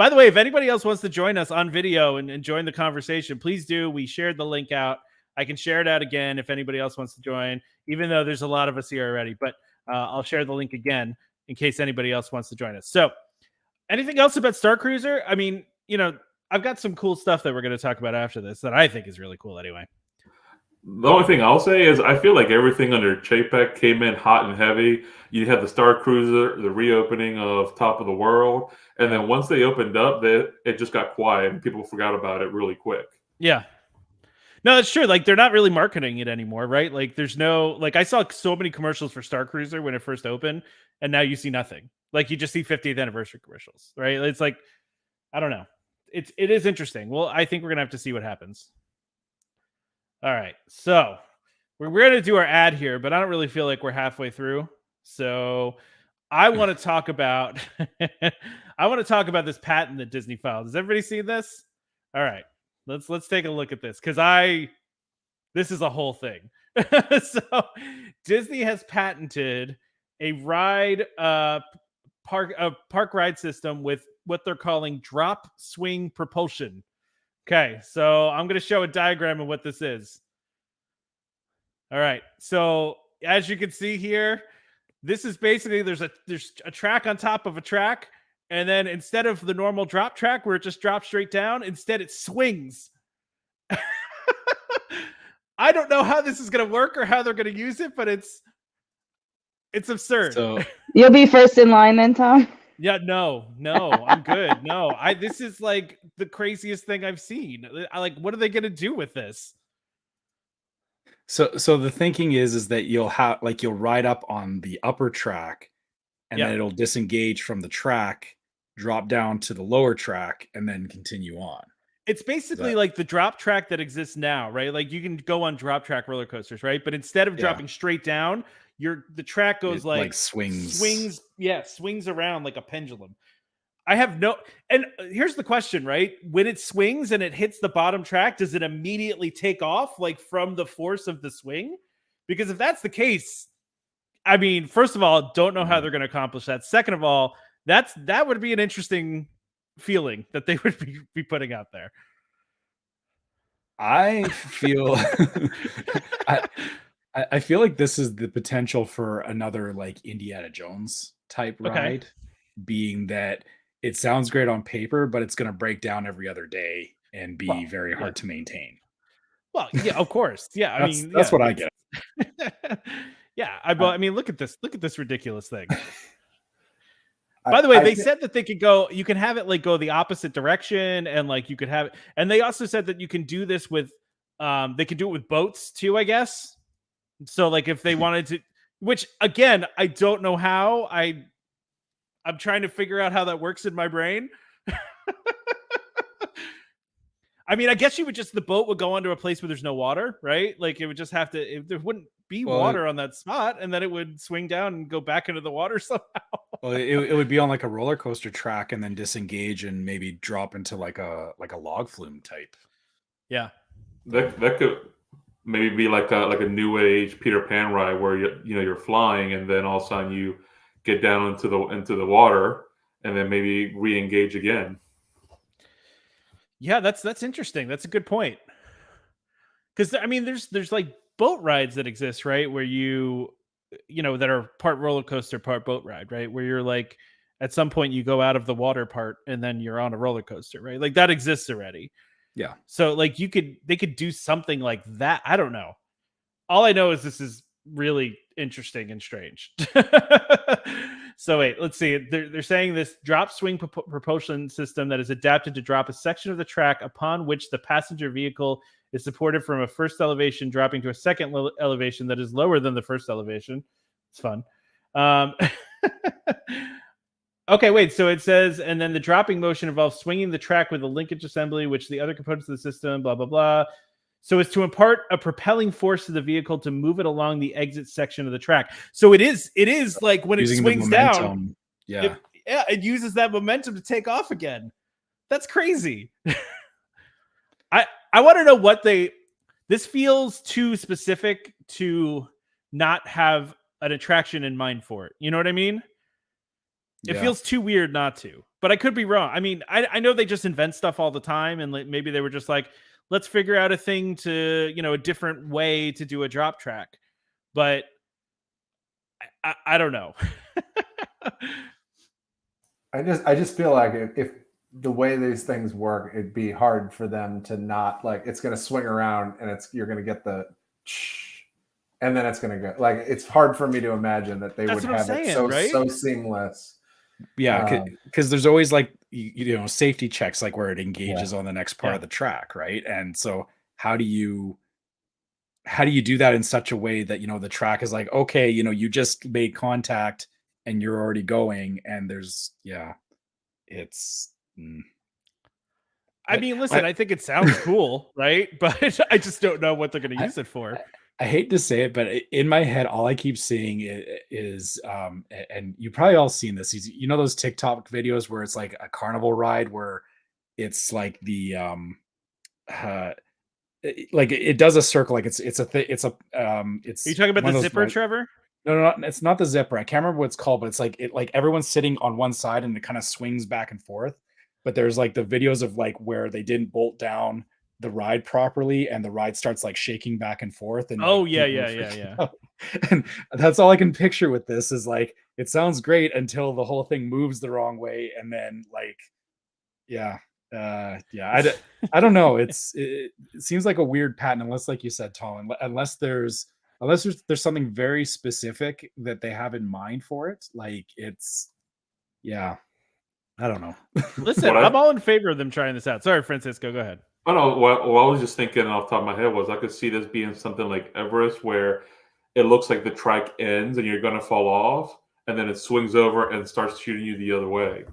the way, if anybody else wants to join us on video and join the conversation, please do. We shared the link out. I can share it out again if anybody else wants to join, even though there's a lot of us here already. But I'll share the link again in case anybody else wants to join us. So anything else about Star Cruiser? I mean, you know, I've got some cool stuff that we're going to talk about after this that I think is really cool anyway. The only thing I'll say is I feel like everything under Chapek came in hot and heavy. You had the Star Cruiser, the reopening of Top of the World, and then once they opened up, it just got quiet and people forgot about it really quick. Yeah. No, that's true. Like, they're not really marketing it anymore, right? Like, there's no, like, I saw so many commercials for Star Cruiser when it first opened, and now you see nothing. Like, you just see 50th anniversary commercials, right? It's like, I don't know. It is interesting. Well, I think we're gonna have to see what happens. All right, so we're gonna do our ad here, but I don't really feel like we're halfway through. So I want to talk about this patent that Disney filed. Has everybody seen this? All right, let's take a look at this, because this is a whole thing. So Disney has patented a park ride system with what they're calling drop swing propulsion. Okay, so I'm going to show a diagram of what this is. All right, so as you can see here, this is basically there's a track on top of a track, and then instead of the normal drop track where it just drops straight down, instead it swings. I don't know how this is going to work or how they're going to use it, but it's absurd. So You'll be first in line then, Tom. Yeah, no, I'm good. No, this is like the craziest thing I've seen. What are they going to do with this? So the thinking is that you'll ride up on the upper track, and then it'll disengage from the track, drop down to the lower track, and then continue on. It's basically like the drop track that exists now, right? Like you can go on drop track roller coasters, right? But instead of dropping straight down, the track goes like swings around like a pendulum. And here's the question, right? When it swings and it hits the bottom track, does it immediately take off like from the force of the swing? Because if that's the case, I mean, first of all, don't know how they're going to accomplish that. Second of all, that would be an interesting feeling that they would be putting out there. I feel I feel like this is the potential for another like Indiana Jones type ride, being that it sounds great on paper, but it's going to break down every other day and be very hard to maintain. Well, yeah, of course. Yeah, that's what I get. Yeah, I mean, look at this ridiculous thing. By the way, they said that you can have it like go the opposite direction, and like you could have it, and they also said that you can do this with, they could do it with boats too, I guess. So like if they wanted to, which again, I don't know how. I'm trying to figure out how that works in my brain. I mean, I guess the boat would go onto a place where there's no water, right? Like it would just have to, there wouldn't be water on that spot, and then it would swing down and go back into the water somehow. Well, it would be on like a roller coaster track and then disengage and maybe drop into like a log flume type. Yeah, that could maybe be like a new age Peter Pan ride where you're flying and then all of a sudden you get down into the water and then maybe re-engage again. Yeah, that's interesting. That's a good point. Because I mean, there's like boat rides that exist, right? Where that are part roller coaster, part boat ride, right? Where you're like, at some point you go out of the water part and then you're on a roller coaster, right? Like that exists already. Yeah. So like they could do something like that. I don't know. All I know is this is really interesting and strange. So wait, let's see. They're saying this drop swing propulsion system that is adapted to drop a section of the track upon which the passenger vehicle is supported from a first elevation, dropping to a second elevation that is lower than the first elevation. It's fun. Okay, wait. So it says, and then the dropping motion involves swinging the track with a linkage assembly, which the other components of the system, blah, blah, blah. So it's to impart a propelling force to the vehicle to move it along the exit section of the track. So it is like when it swings down, it uses that momentum to take off again. That's crazy. I want to know this feels too specific to not have an attraction in mind for it. You know what I mean? It feels too weird not to, but I could be wrong. I mean, I know they just invent stuff all the time, and maybe they were just like, let's figure out a thing to, a different way to do a drop track. But I don't know. I just feel like if the way these things work, it'd be hard for them to not, like, it's going to swing around and you're going to get the and then it's going to go, like, it's hard for me to imagine that they would have it so seamless. Yeah, because there's always like safety checks, like where it engages on the next part of the track, right? And so how do you do that in such a way that the track is like, okay, you just made contact and you're already going, and there's it's. I mean, listen, I think it sounds cool, right? But I just don't know what they're going to use it for. I hate to say it, but in my head, all I keep seeing is and you probably all seen this. Those TikTok videos where it's like a carnival ride where it's like the like it does a circle, like it's it's. Are you talking about the zipper, Trevor? No, it's not the zipper. I can't remember what it's called, but it's like everyone's sitting on one side and it kind of swings back and forth. But there's like the videos of like where they didn't bolt down the ride properly and the ride starts like shaking back and forth. And yeah. And that's all I can picture with this is like, it sounds great until the whole thing moves the wrong way. And then like, I don't know. It seems like a weird pattern, unless, like you said, Tom, unless there's something very specific that they have in mind for it. Like I don't know. Listen, I'm all in favor of them trying this out. Sorry, Francisco, go ahead. I don't know. What I was just thinking off the top of my head was I could see this being something like Everest, where it looks like the track ends and you're going to fall off, and then it swings over and starts shooting you the other way.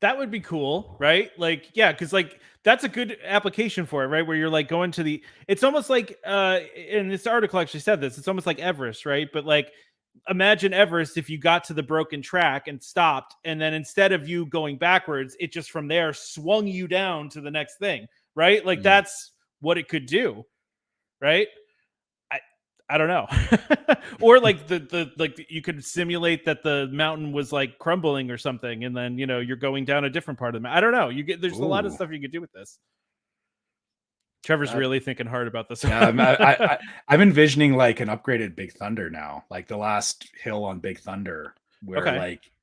That would be cool, right? Like, yeah, because like that's a good application for it, right? Where you're like going to it's almost like in this article actually said this, it's almost like Everest, right? But like imagine Everest if you got to the broken track and stopped, and then instead of you going backwards, it just from there swung you down to the next thing, right? Like that's what it could do, right? I don't know. Or like the you could simulate that the mountain was like crumbling or something, and then you're going down a different part of the mountain. I don't know. There's a lot of stuff you could do with this. Trevor's really thinking hard about this. Yeah, I'm envisioning like an upgraded Big Thunder now, like the last hill on Big Thunder, where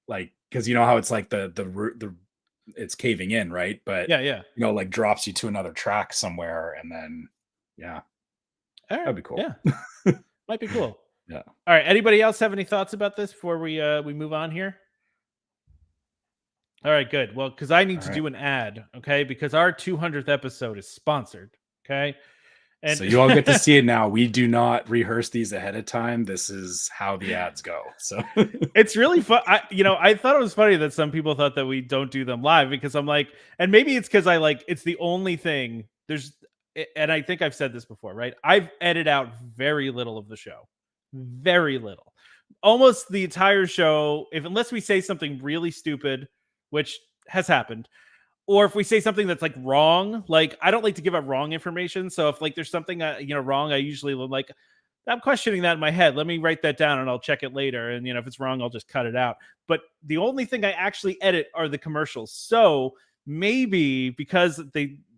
like because how it's like the it's caving in, right? But like drops you to another track somewhere, and then that'd be cool. Yeah, might be cool. Yeah. All right. Anybody else have any thoughts about this before we move on here? All right, good. Well, because I need to do an ad, okay? Because our 200th episode is sponsored, okay? And so you all get to see it now. We do not rehearse these ahead of time. This is how the ads go. So it's really fun. I thought it was funny that some people thought that we don't do them live, because I'm like, and maybe it's because it's the only thing and I think I've said this before, right? I've edited out very little of the show, very little, almost the entire show. Unless we say something really stupid, which has happened, or if we say something that's wrong, I don't like to give out wrong information. So if there's something wrong, I usually I'm questioning that in my head. Let me write that down and I'll check it later. And if it's wrong, I'll just cut it out. But the only thing I actually edit are the commercials. So maybe because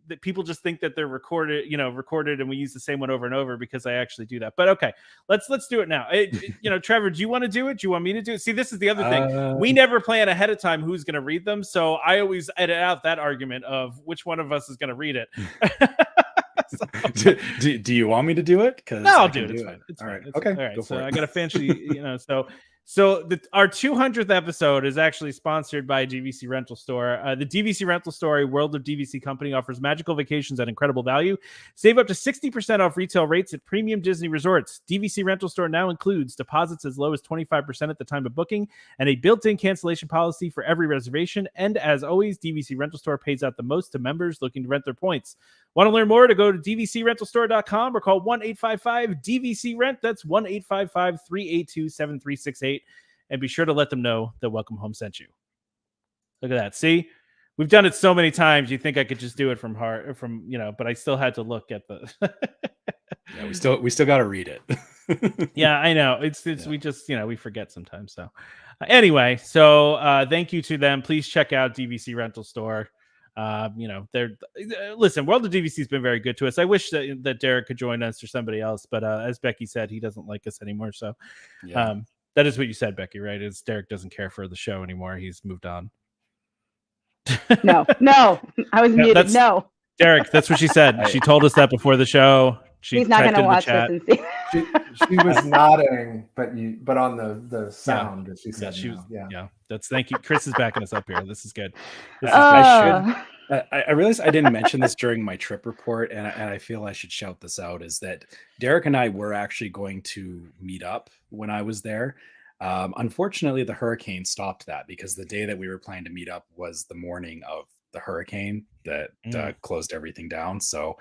that people just think that they're recorded, and we use the same one over and over, because I actually do that. But okay, let's do it now. Trevor, do you want to do it? Do you want me to do it? See, this is the other thing. We never plan ahead of time who's going to read them. So I always edit out that argument of which one of us is going to read it. do you want me to do it? No, I'll do it. It's fine. All right. Okay. All right. So I got a fancy, So our 200th episode is actually sponsored by DVC Rental Store. The DVC Rental Store, a World of DVC company, offers magical vacations at incredible value. Save up to 60% off retail rates at premium Disney resorts. DVC Rental Store now includes deposits as low as 25% at the time of booking and a built-in cancellation policy for every reservation. And as always, DVC Rental Store pays out the most to members looking to rent their points. Want to learn more? To go to dvcrentalstore.com or call 1-855-DVC-RENT. That's 1-855-382-7368. And be sure to let them know that Welcome Home sent you. Look at that. See, we've done it so many times. You think I could just do it from heart, but I still had to look at the. Yeah, we still got to read it. Yeah, I know. It's we just we forget sometimes. So anyway, thank you to them. Please check out DVC Rental Store. Listen, World of DVC has been very good to us. I wish that Derek could join us or somebody else, but as Becky said, he doesn't like us anymore. So that is what you said, Becky, right? Is Derek doesn't care for the show anymore. He's moved on. No, I was muted. No, Derek, that's what she said. She told us that before the show. He's not going to watch this and see. She was nodding, but on the sound, she said, Thank you. Chris is backing us up here. This is good. I realized I didn't mention this during my trip report, and I feel I should shout this out, is that Derek and I were actually going to meet up when I was there. Unfortunately, the hurricane stopped that, because the day that we were planning to meet up was the morning of the hurricane that closed everything down. So,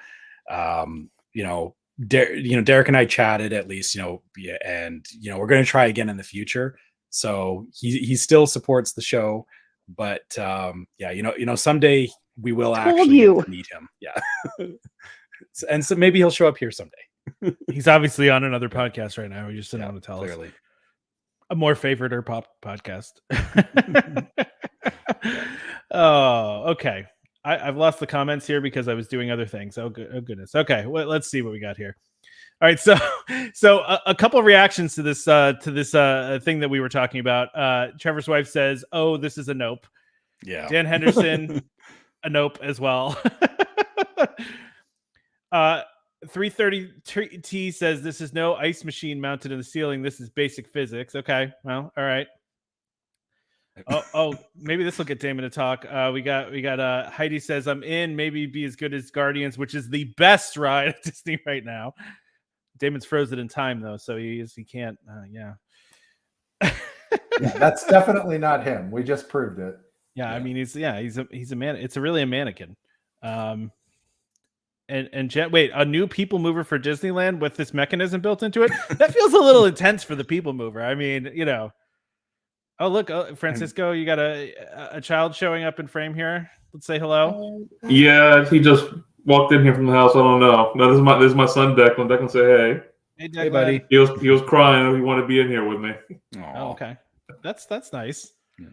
Derek and I chatted at least, and we're going to try again in the future. So he still supports the show, but someday we will actually get to meet him. Yeah. And so maybe he'll show up here someday. He's obviously on another podcast right now. We just didn't want to tell clearly. Us. A more favorite or pop podcast. Oh, okay. I've lost the comments here because I was doing other things. Oh goodness. Okay, well, let's see what we got here. All right, so a couple of reactions to this thing that we were talking about. Trevor's wife says, "Oh, this is a nope." Yeah. Dan Henderson, a nope as well. 330T says, "This is no ice machine mounted in the ceiling. This is basic physics." Okay, well, all right. Oh, maybe this will get Damon to talk. We got Heidi says, "I'm in. Maybe be as good as Guardians, which is the best ride at Disney right now." Damon's frozen in time though, so he can't. Yeah, that's definitely not him. We just proved it. Yeah, I mean he's a man. It's really a mannequin. And wait, a new people mover for Disneyland with this mechanism built into it? That feels a little intense for the people mover. I mean, Oh, look, Francisco, you got a child showing up in frame here. Let's say hello. Yeah, he just walked in here from the house. I don't know. No, this is my son, Declan. Declan, say hey. Hey, Declan. Hey, buddy. He was crying. He wanted to be in here with me. Oh, okay. That's nice. Yeah.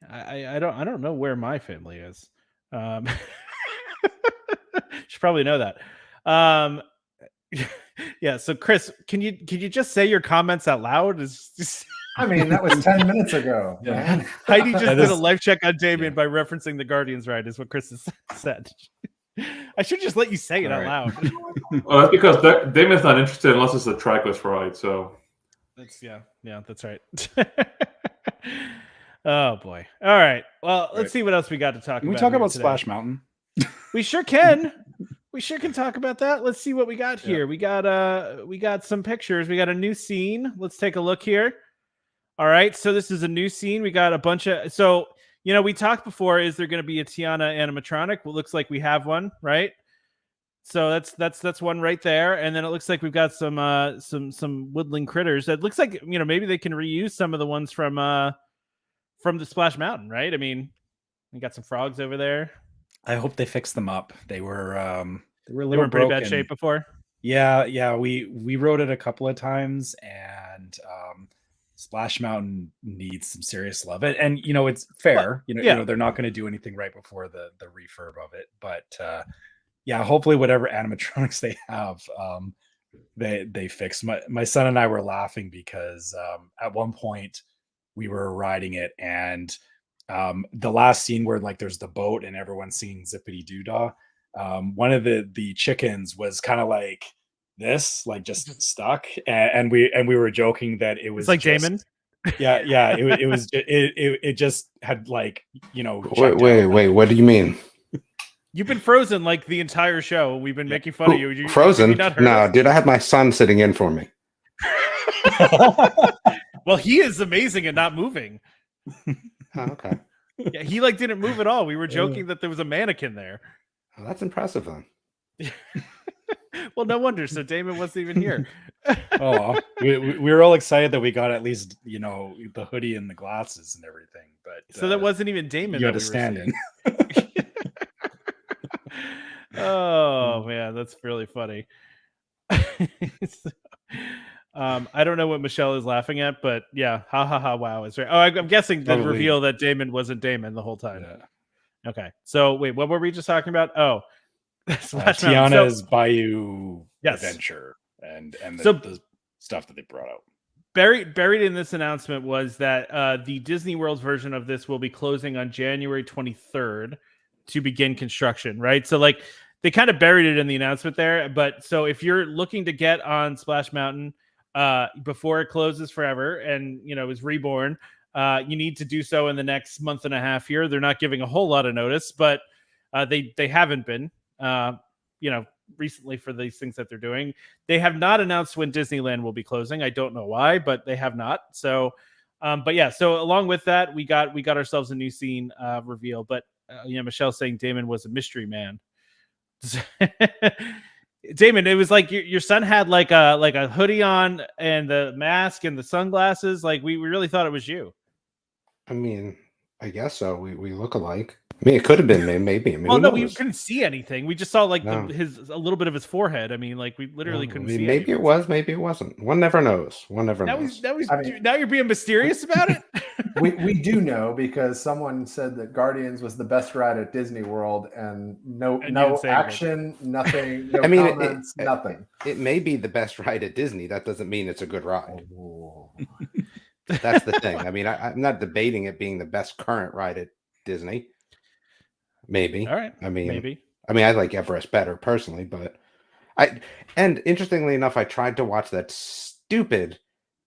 I don't know where my family is. Should probably know that. Yeah. So, Chris, can you just say your comments out loud? I mean, that was 10 minutes ago. Yeah. Man. Heidi just did a life check on Damien by referencing the Guardians ride, is what Chris has said. I should just let you say it out loud. Well, that's because Damien's not interested unless it's a trackless ride. So that's that's right. Oh boy! All right. Well, let's see what else we got to talk about. Can we talk about today. Splash Mountain? We sure can. We sure can talk about that. Let's see what we got here. We got some pictures. We got a new scene. Let's take a look here. All right, so this is a new scene. We got a bunch of we talked before. Is there going to be a Tiana animatronic? Well, looks like we have one, right? So that's one right there, and then it looks like we've got some woodland critters. It looks like maybe they can reuse some of the ones from the Splash Mountain, right? I mean, we got some frogs over there. I hope they fix them up. They were a little They were in pretty broken. bad shape before. Yeah. We rode it a couple of times, and Splash Mountain needs some serious love. And it's fair. They're not going to do anything right before the refurb of it. But hopefully whatever animatronics they have, they fix. My son and I were laughing because at one point we were riding it, and the last scene where like there's the boat and everyone's singing Zippity Doo Dah. One of the chickens was kind of like this, like just stuck, and we were joking that it was it's like just, Damon. Yeah. It just had like Wait. What do you mean? You've been frozen like the entire show. We've been making fun of you. Frozen? Not No, dude, I had my son sitting in for me. Well, he is amazing at not moving. Oh, okay. Yeah, he like didn't move at all. We were joking that there was a mannequin there. Well, that's impressive then. Well, no wonder. So Damon wasn't even here. Oh, we were all excited that we got at least the hoodie and the glasses and everything. But so that wasn't even Damon. You had to stand in. Oh man, that's really funny. I don't know what Michelle is laughing at, but yeah, ha, wow is right. Oh, I'm guessing the reveal that Damon wasn't Damon the whole time. Yeah. Okay, so wait, what were we just talking about? Oh, Tiana's Bayou Yes. Adventure and So- the stuff that they brought out. Buried in this announcement was that the Disney World version of this will be closing on January 23rd to begin construction, right? So like they kind of buried it in the announcement there. But so if you're looking to get on Splash Mountain before it closes forever and is reborn, you need to do so in the next month and a half here. They're not giving a whole lot of notice, but they haven't been recently for these things that they're doing. They have not announced when Disneyland will be closing. I don't know why, but they have not. So but yeah, so along with that, we got ourselves a new scene reveal. But Michelle's saying Damon was a mystery man. Damon, it was like your son had like a hoodie on and the mask and the sunglasses. Like we really thought it was you. I mean, I guess so. We look alike. I mean, it could have been me, maybe. I mean, Well, who no, we knows? couldn't see anything. We just saw like No. a little bit of his forehead. I mean, like we literally I couldn't mean, see. maybe it was, maybe it wasn't. One never knows. One never knows. Now you're being mysterious about it. We do know because someone said that Guardians was the best ride at Disney World, and no And you didn't say action, nothing, no I mean, comments, nothing. It may be the best ride at Disney. That doesn't mean it's a good ride. Oh. That's the thing. I mean, I'm not debating it being the best current ride at Disney. Maybe. All right. I I like Everest better personally, but and interestingly enough, I tried to watch that stupid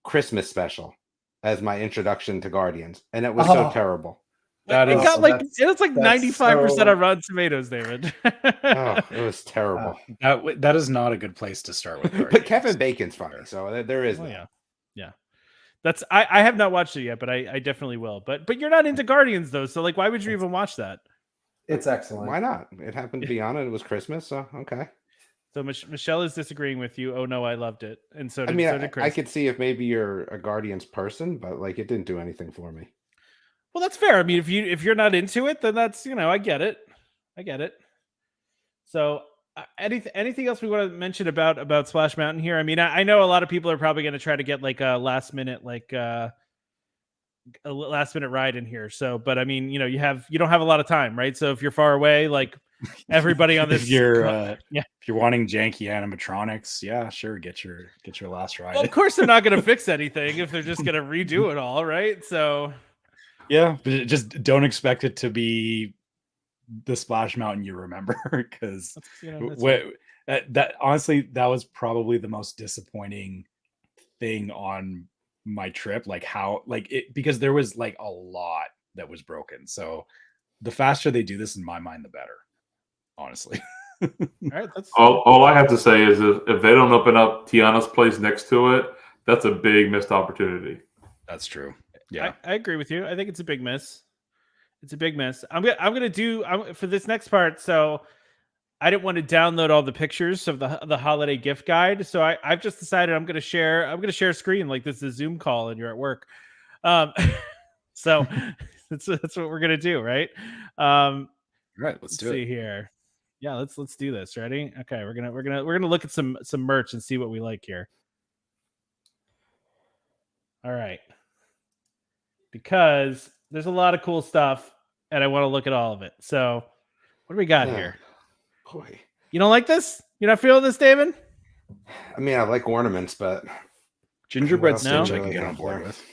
Christmas special as my introduction to Guardians, and it was so terrible. It got like it's like 95% so- on Rotten Tomatoes, David. Oh, it was terrible. That is not a good place to start with. But Kevin Bacon's funny, so there is that. Yeah. That's I have not watched it yet, but I definitely will. But you're not into Guardians though, so like why would you even watch that? It's excellent. Why not? It happened to be on it. It was Christmas, so okay. So Michelle is disagreeing with you. Oh no, I loved it, and so did, I mean, so did Chris. I could see if maybe you're a Guardians person, but like it didn't do anything for me. Well, that's fair. I mean, if you're not into it, then that's I get it. So anything else we want to mention about Splash Mountain here? I mean, I know a lot of people are probably going to try to get like a last minute ride in here. So, but I mean, you don't have a lot of time, right? So if you're far away, like everybody on this, if you're wanting janky animatronics, yeah, sure, get your last ride. Well, of course they're not going to fix anything if they're just going to redo it all, right? So yeah, but just don't expect it to be the Splash Mountain you remember, because that honestly, that was probably the most disappointing thing on my trip, because there was like a lot that was broken. So the faster they do this, in my mind, the better, honestly. All right, that's all I have to say is if they don't open up Tiana's place next to it, that's a big missed opportunity. That's true. Yeah, I agree with you. I think it's a big miss. It's a big miss. I'm gonna do for this next part. So I didn't want to download all the pictures of the holiday gift guide. So I've just decided I'm gonna share a screen like this is a Zoom call and you're at work. So that's what we're gonna do, right? right. Let's do see it here. Yeah, let's do this. Ready? Okay, we're gonna look at some merch and see what we like here. All right. Because there's a lot of cool stuff and I want to look at all of it. So what do we got here? Boy. You don't like this? You're not feeling this, David? I mean, I like ornaments, but gingerbread No? Stitch I can get on board with.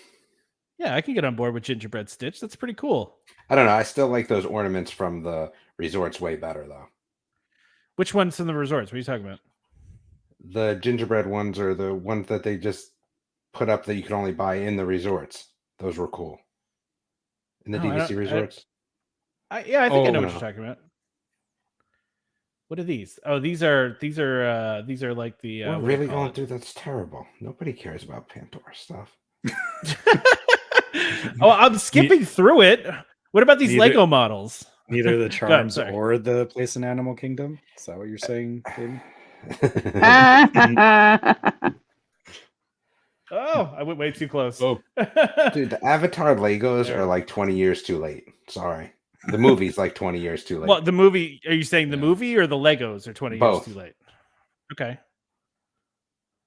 Yeah, I can get on board with gingerbread Stitch. That's pretty cool. I don't know. I still like those ornaments from the resorts way better, though. Which ones from the resorts? What are you talking about? The gingerbread ones are the ones that they just put up that you can only buy in the resorts. Those were cool. In the DVC resorts? I think I know what no. you're talking about. What are these? Oh, these are like the We're really going through that's terrible. Nobody cares about Pandora stuff. Oh, I'm skipping through it. What about these Lego models? Neither the charms or the Place in Animal Kingdom. Is that what you're saying, David? Oh, I went way too close. Oh, dude, the Avatar Legos are like 20 years too late. Sorry. The movie's like 20 years too late. Well, the movie, are you saying the movie or the Legos are 20 Both. years too late? Okay.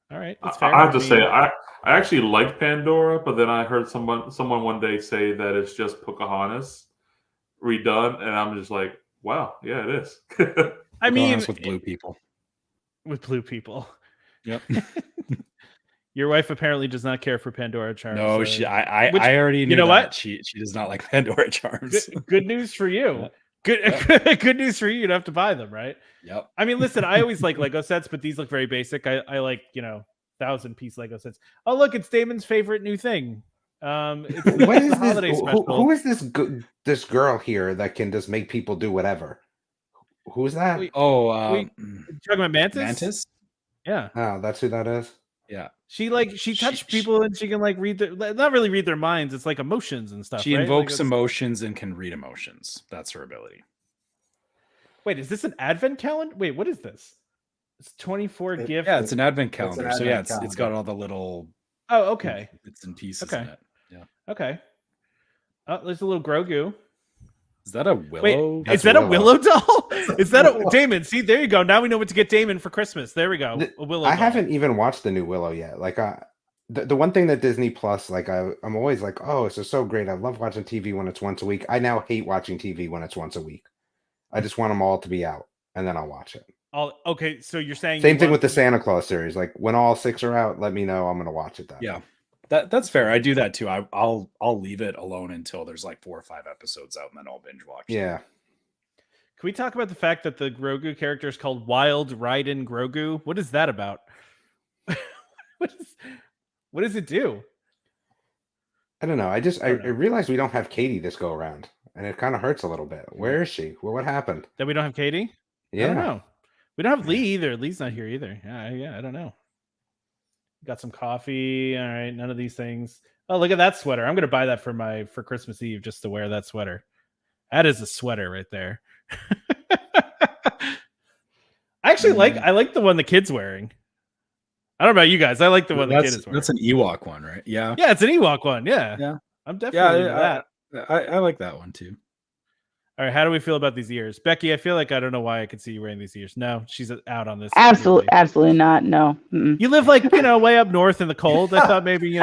All right. That's fair. I have to say, I actually like Pandora, but then I heard someone one day say that it's just Pocahontas redone, and I'm just like, wow, yeah, it is. I mean, with blue people. With blue people. Yep. Your wife apparently does not care for Pandora charms. No, I already knew. You know what? She does not like Pandora charms. Good news for you. Good news for you. You don't have to buy them, right? Yep. I mean, listen, I always like Lego sets, but these look very basic. I like 1,000-piece Lego sets. Oh, look, it's Damon's favorite new thing. It's what is the holiday this? special. Who is this girl here that can just make people do whatever? Who's that? You talking about Mantis? Mantis? Yeah. Oh, that's who that is. Yeah. She touched people and she can read their, not really read their minds. It's like emotions and stuff. She right? invokes emotions and can read emotions. That's her ability. Wait, is this an advent calendar? Wait, what is this? It's 24 gifts. Yeah, it's an advent calendar. It's got all the little okay. bits and pieces in it. Yeah. Okay. Oh, there's a little Grogu. Is that a Willow? Wait, is that a Willow doll? Is that a Damon? See, there you go. Now we know what to get Damon for Christmas. There we go. A Willow doll. Haven't even watched the new Willow yet. Like the one thing that Disney Plus, like I'm always like, oh, this is so great. I love watching TV when it's once a week. I now hate watching TV when it's once a week. I just want them all to be out, and then I'll watch it. Okay, so you're saying same thing with the Santa Claus series. Like when all 6 are out, let me know. I'm gonna watch it then. Yeah. That's fair. I do that too. I'll leave it alone until there's like 4 or 5 episodes out, and then I'll binge watch. Yeah. Can we talk about the fact that the Grogu character is called Wild Raiden Grogu? What is that about? What does it do? I don't know. I realized we don't have Katie this go around, and it kind of hurts a little bit. Where is she? Well, what happened? That we don't have Katie? Yeah. I don't know. We don't have Lee either. Lee's not here either. Yeah, I don't know. Got some coffee. All right, none of these things. Oh, look at that sweater. I'm gonna buy that for Christmas Eve just to wear that sweater. That is a sweater right there. I actually like the one the kid's wearing. I don't know about you guys. I like the one the kid is wearing. That's an Ewok one, right? Yeah. Yeah, it's an Ewok one. Yeah. Yeah. I'm definitely into that. I like that one too. All right, how do we feel about these ears? Becky, I feel like I don't know why I could see you wearing these ears. No, she's out on this. Absolutely not. No. Mm-mm. You live way up north in the cold. I thought maybe,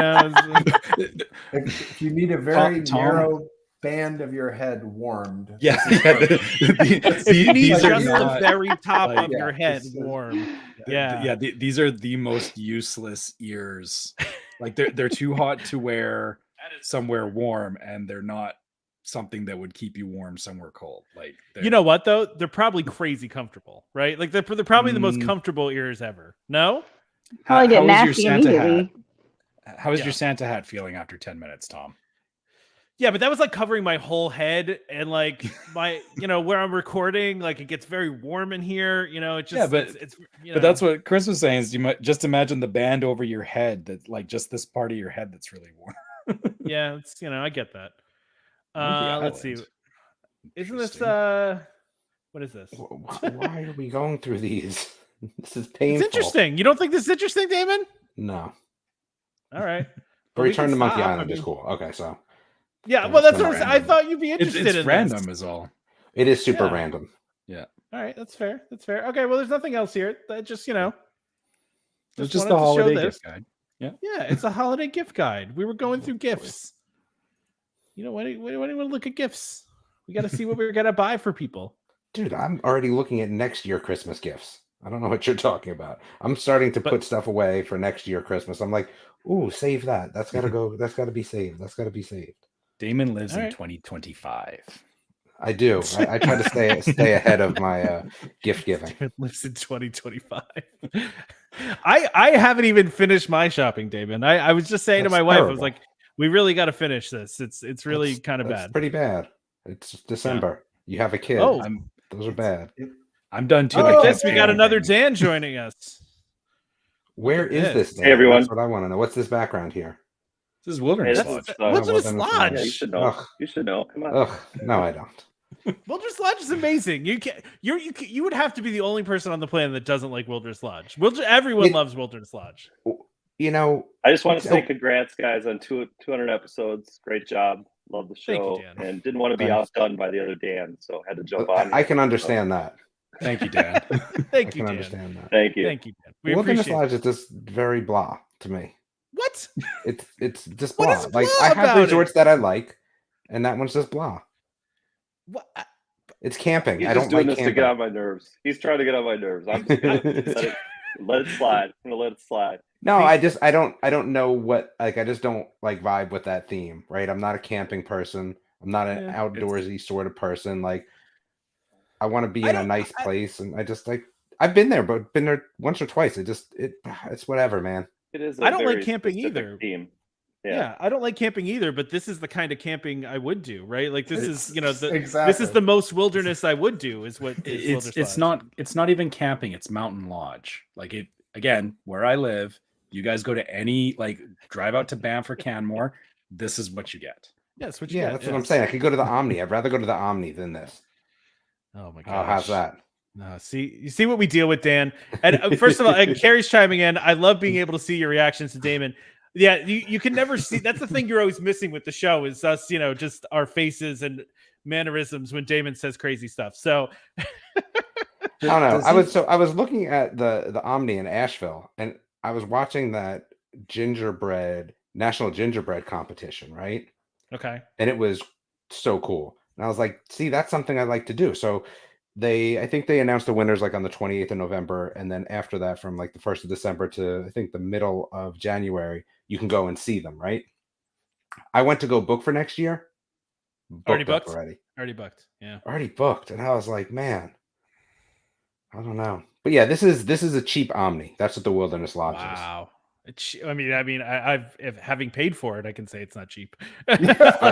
if you need a very narrow band of your head warmed. Yeah. If you need just the very top of your head warm. Yeah. These are the most useless ears. Like they're too hot to wear somewhere warm, and they're not something that would keep you warm somewhere cold. Like, you know what though? They're probably crazy comfortable, right? Like they're probably the most comfortable ears ever. No? Probably get nasty immediately. How is your Santa hat feeling after 10 minutes, Tom? Yeah, but that was like covering my whole head and like my, where I'm recording, like it gets very warm in here. It just, it's but that's what Chris was saying is you might just imagine the band over your head that like just this part of your head that's really warm. Yeah, it's, I get that. Let's see. Isn't this, what is this? Why are we going through these? This is painful. It's interesting. You don't think this is interesting, Damon? No. All right. But Return to Monkey Island is cool. Okay, so. Yeah, well, that's what I thought you'd be interested in. It's random is all. It is super random. Yeah. All right, that's fair. That's fair. Okay, well, there's nothing else here. That just, It's just the holiday gift guide. Yeah. Yeah, it's a holiday gift guide. We were going through gifts. Why do you want to look at gifts? We got to see what we're going to buy for people. Dude, I'm already looking at next year Christmas gifts. I don't know what you're talking about. I'm starting to put stuff away for next year Christmas. I'm like, ooh, save that. That's got to go. That's got to be saved. That's got to be saved. Damon lives in 2025. I do. I try to stay ahead of my gift giving. Damon lives in 2025. I haven't even finished my shopping, Damon. I was just saying to my wife, I was like, we really got to finish this. It's really kind of bad. It's pretty bad. It's December. Yeah. You have a kid. Oh, those are bad. I'm done too. I guess we got another Dan joining us. Where is this Dan? Hey, everyone. That's what I want to know. What's this background here? This is Wilderness Lodge. Wilderness Lodge. Yeah, you should know. Ugh. You should know. Come on. Ugh. No, I don't. Wilderness Lodge is amazing. You would have to be the only person on the planet that doesn't like Wilderness Lodge. Everyone loves Wilderness Lodge. I just want to say congrats, guys, on 200 episodes. Great job. Love the show. Thank you, and didn't want to be outdone by the other Dan, so had to jump on. I can understand that. Thank you, Dan. Thank you, Dan. Understand that. Thank you. Thank you, Dan. We Wilderness appreciate Lodge is just very blah to me. What? It's just What blah. is Like blah I have about resorts that I like, and that one's just blah. What? It's camping. He's I just don't doing like this camping. to get on my nerves. He's trying to get on my nerves. I'm just gonna let it slide. I'm gonna let it slide. No, I don't know what, like, I just don't like vibe with that theme, right? I'm not a camping person. I'm not an outdoorsy sort of person. Like, I want to be in a nice place, and I just like, I've been there, but been there once or twice. It's whatever, man. It is. I don't like camping either. Theme. Yeah, I don't like camping either, but this is the kind of camping I would do, right? Like this is, exactly. this is the most wilderness I would do. Is what it's not even camping. It's mountain lodge. Like it again, where I live. You guys go to any drive out to Banff or Canmore. This is what you get. Yes, what That's what I'm saying. I could go to the Omni. I'd rather go to the Omni than this. Oh my Oh, god! how's that? No, you see what we deal with, Dan. And first of all, and Carrie's chiming in. I love being able to see your reactions to Damon. Yeah, you can never see. That's the thing you're always missing with the show is us, just our faces and mannerisms when Damon says crazy stuff. So I don't know. I was looking at the Omni in Asheville, and I was watching that national gingerbread competition, right? Okay. And it was so cool. And I was like, see, that's something I like to do. So I think they announced the winners like on the 28th of November. And then after that, from like the 1st of December to I think the middle of January, you can go and see them, right? I went to go book for next year. Already booked? Already booked. Yeah. Already booked. And I was like, man, I don't know. But yeah, this is a cheap Omni. That's what the Wilderness Lodge is. Wow. I've having paid for it, I can say it's not cheap. I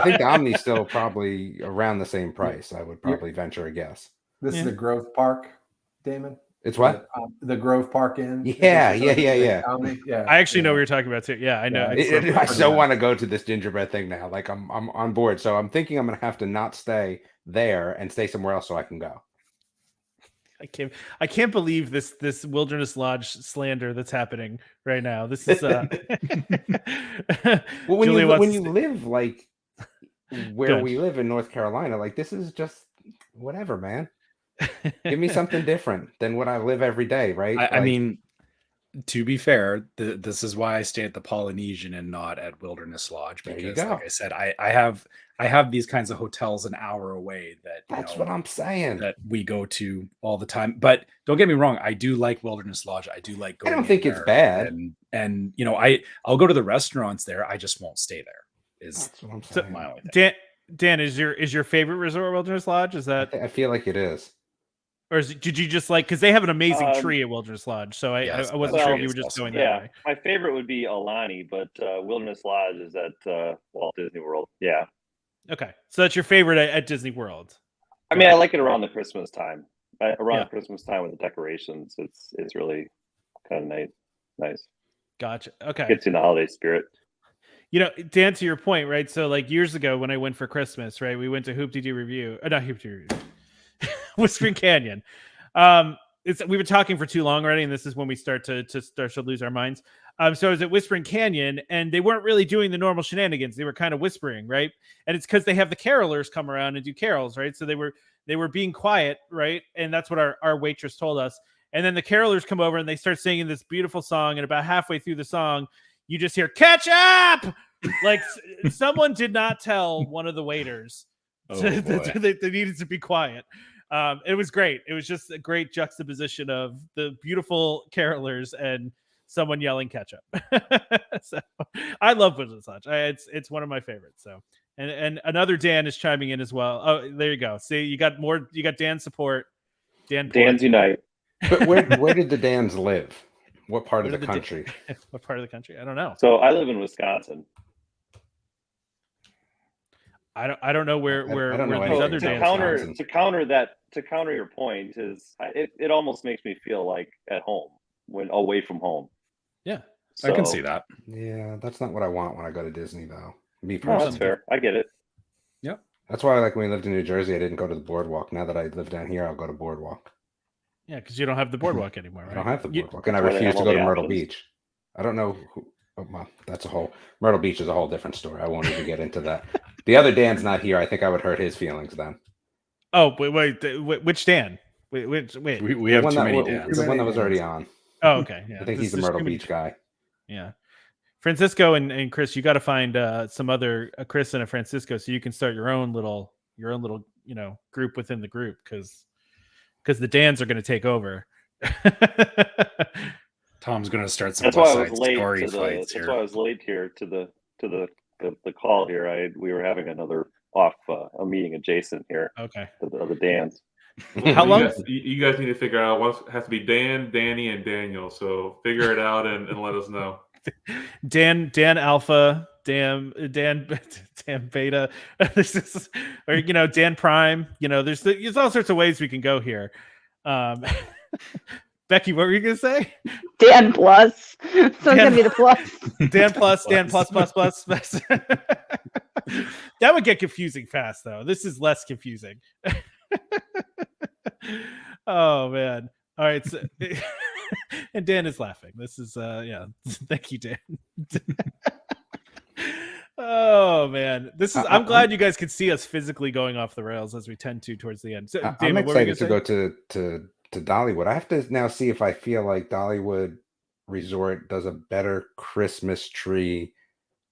think the Omni's still probably around the same price. I would probably venture a guess. This is the Grove Park, Damon. It's what? The Grove Park Inn. Yeah. I actually know what you're talking about too. Yeah, I know. I so want to go to this gingerbread thing now. Like I'm on board. So I'm thinking I'm gonna have to not stay there and stay somewhere else so I can go. I can't believe this Wilderness Lodge slander that's happening right now. This is well, when you live like where we live in North Carolina, like this is just whatever, man. Give me something different than what I live every day, right? I mean, to be fair, this is why I stay at the Polynesian and not at Wilderness Lodge, because like I said, I have these kinds of hotels an hour away that's what I'm saying, that we go to all the time. But don't get me wrong, I do like Wilderness Lodge. I do like going. I don't think it's bad, and I'll go to the restaurants there. I just won't stay there. That's what I'm saying. My only thing. Dan, is your favorite resort Wilderness Lodge? Is that? I feel like it is. Or did you just like, because they have an amazing tree at Wilderness Lodge, so I wasn't sure you were just going that way. My favorite would be Alani, but Wilderness Lodge is at Walt Disney World. Yeah. Okay, so that's your favorite at Disney World. I mean, I like it around the Christmas time. Around Christmas time with the decorations, it's really kind of nice. Gotcha. Okay. Gets you in the holiday spirit. You know, Dan, to your point, right? So like years ago when I went for Christmas, right, we went to Hoop-Dee-Doo Review. Not Hoop-Dee-Doo Review. Whispering Canyon. We've been talking for too long already, and this is when we start to lose our minds. So I was at Whispering Canyon, and they weren't really doing the normal shenanigans. They were kind of whispering, right? And it's because they have the carolers come around and do carols, right? So they were being quiet, right? And that's what our waitress told us. And then the carolers come over and they start singing this beautiful song. And about halfway through the song, you just hear "Catch up!" Like someone did not tell one of the waiters that they needed to be quiet. It was great. It was just a great juxtaposition of the beautiful carolers and someone yelling "Catch up." So I love Wizard's Lodge. It's one of my favorites. So and another Dan is chiming in as well. Oh, there you go. See, you got more. You got Dan support. Dan's unite. But where did the Dans live? What part of the country? What part of the country? I don't know. So I live in Wisconsin. I don't know where these other to counter your point is it almost makes me feel like at home when away from home. Yeah, so, I can see that. Yeah, that's not what I want when I go to Disney though. Me personally. No, that's fair. I get it. Yep. That's why, like when we lived in New Jersey, I didn't go to the boardwalk. Now that I live down here, I'll go to boardwalk. Yeah, because you don't have the boardwalk anymore, right? I don't have the boardwalk, and I refuse to go to Myrtle Beach. I don't know who. Oh, well, that's Myrtle Beach is a whole different story. I won't even get into that. The other Dan's not here. I think I would hurt his feelings then. Oh, wait, which Dan? Wait. We have too many Dans. The one that was already on. Oh, okay. Yeah. I think he's the Myrtle Beach guy. Yeah. Francisco and Chris, you got to find some other Chris and a Francisco so you can start your own little group within the group because the Dans are going to take over. Tom's going to start some. That's why I was late to the. That's why I was late here to the call here. We were having another a meeting adjacent here. Okay. To the other Dans. How long? You guys need to figure out what has to be Dan, Danny, and Daniel. So figure it out and let us know. Dan Alpha, Dan Beta, or Dan Prime. There's all sorts of ways we can go here. Becky, what were you gonna say? Dan Plus. So it's gonna be the plus. Dan Plus, Dan Plus. That would get confusing fast, though. This is less confusing. Oh man! All right, so, and Dan is laughing. This is Thank you, Dan. Oh man, this is. I'm glad you guys could see us physically going off the rails as we tend to towards the end. So, I'm excited to go to Dollywood. I have to now see if I feel like Dollywood Resort does a better Christmas tree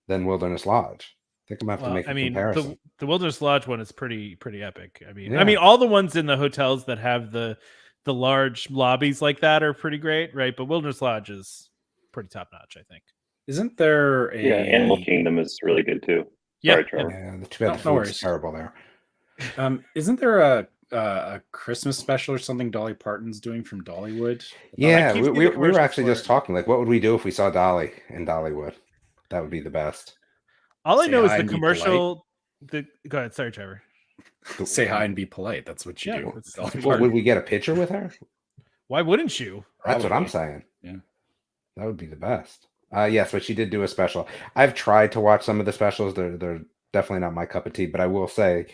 than Wilderness Lodge. I think I'm gonna have to make a comparison. The Wilderness Lodge one is pretty epic. I mean, all the ones in the hotels that have the large lobbies like that are pretty great, right? But Wilderness Lodge is pretty top notch, I think. Isn't there a Animal Kingdom is really good too. Yeah, Sorry, Trevor. Yeah, the too bad the food's terrible there. Isn't there a Christmas special or something Dolly Parton's doing from Dollywood? Yeah, we were actually just talking. Like, what would we do if we saw Dolly in Dollywood? That would be the best. All I know is the commercial. Go ahead. Sorry, Trevor. Say hi and be polite. That's what you do. Well, would we get a picture with her? Why wouldn't you? That's what I'm saying. Yeah, that would be the best. Yes, but she did do a special. I've tried to watch some of the specials. They're definitely not my cup of tea. But I will say,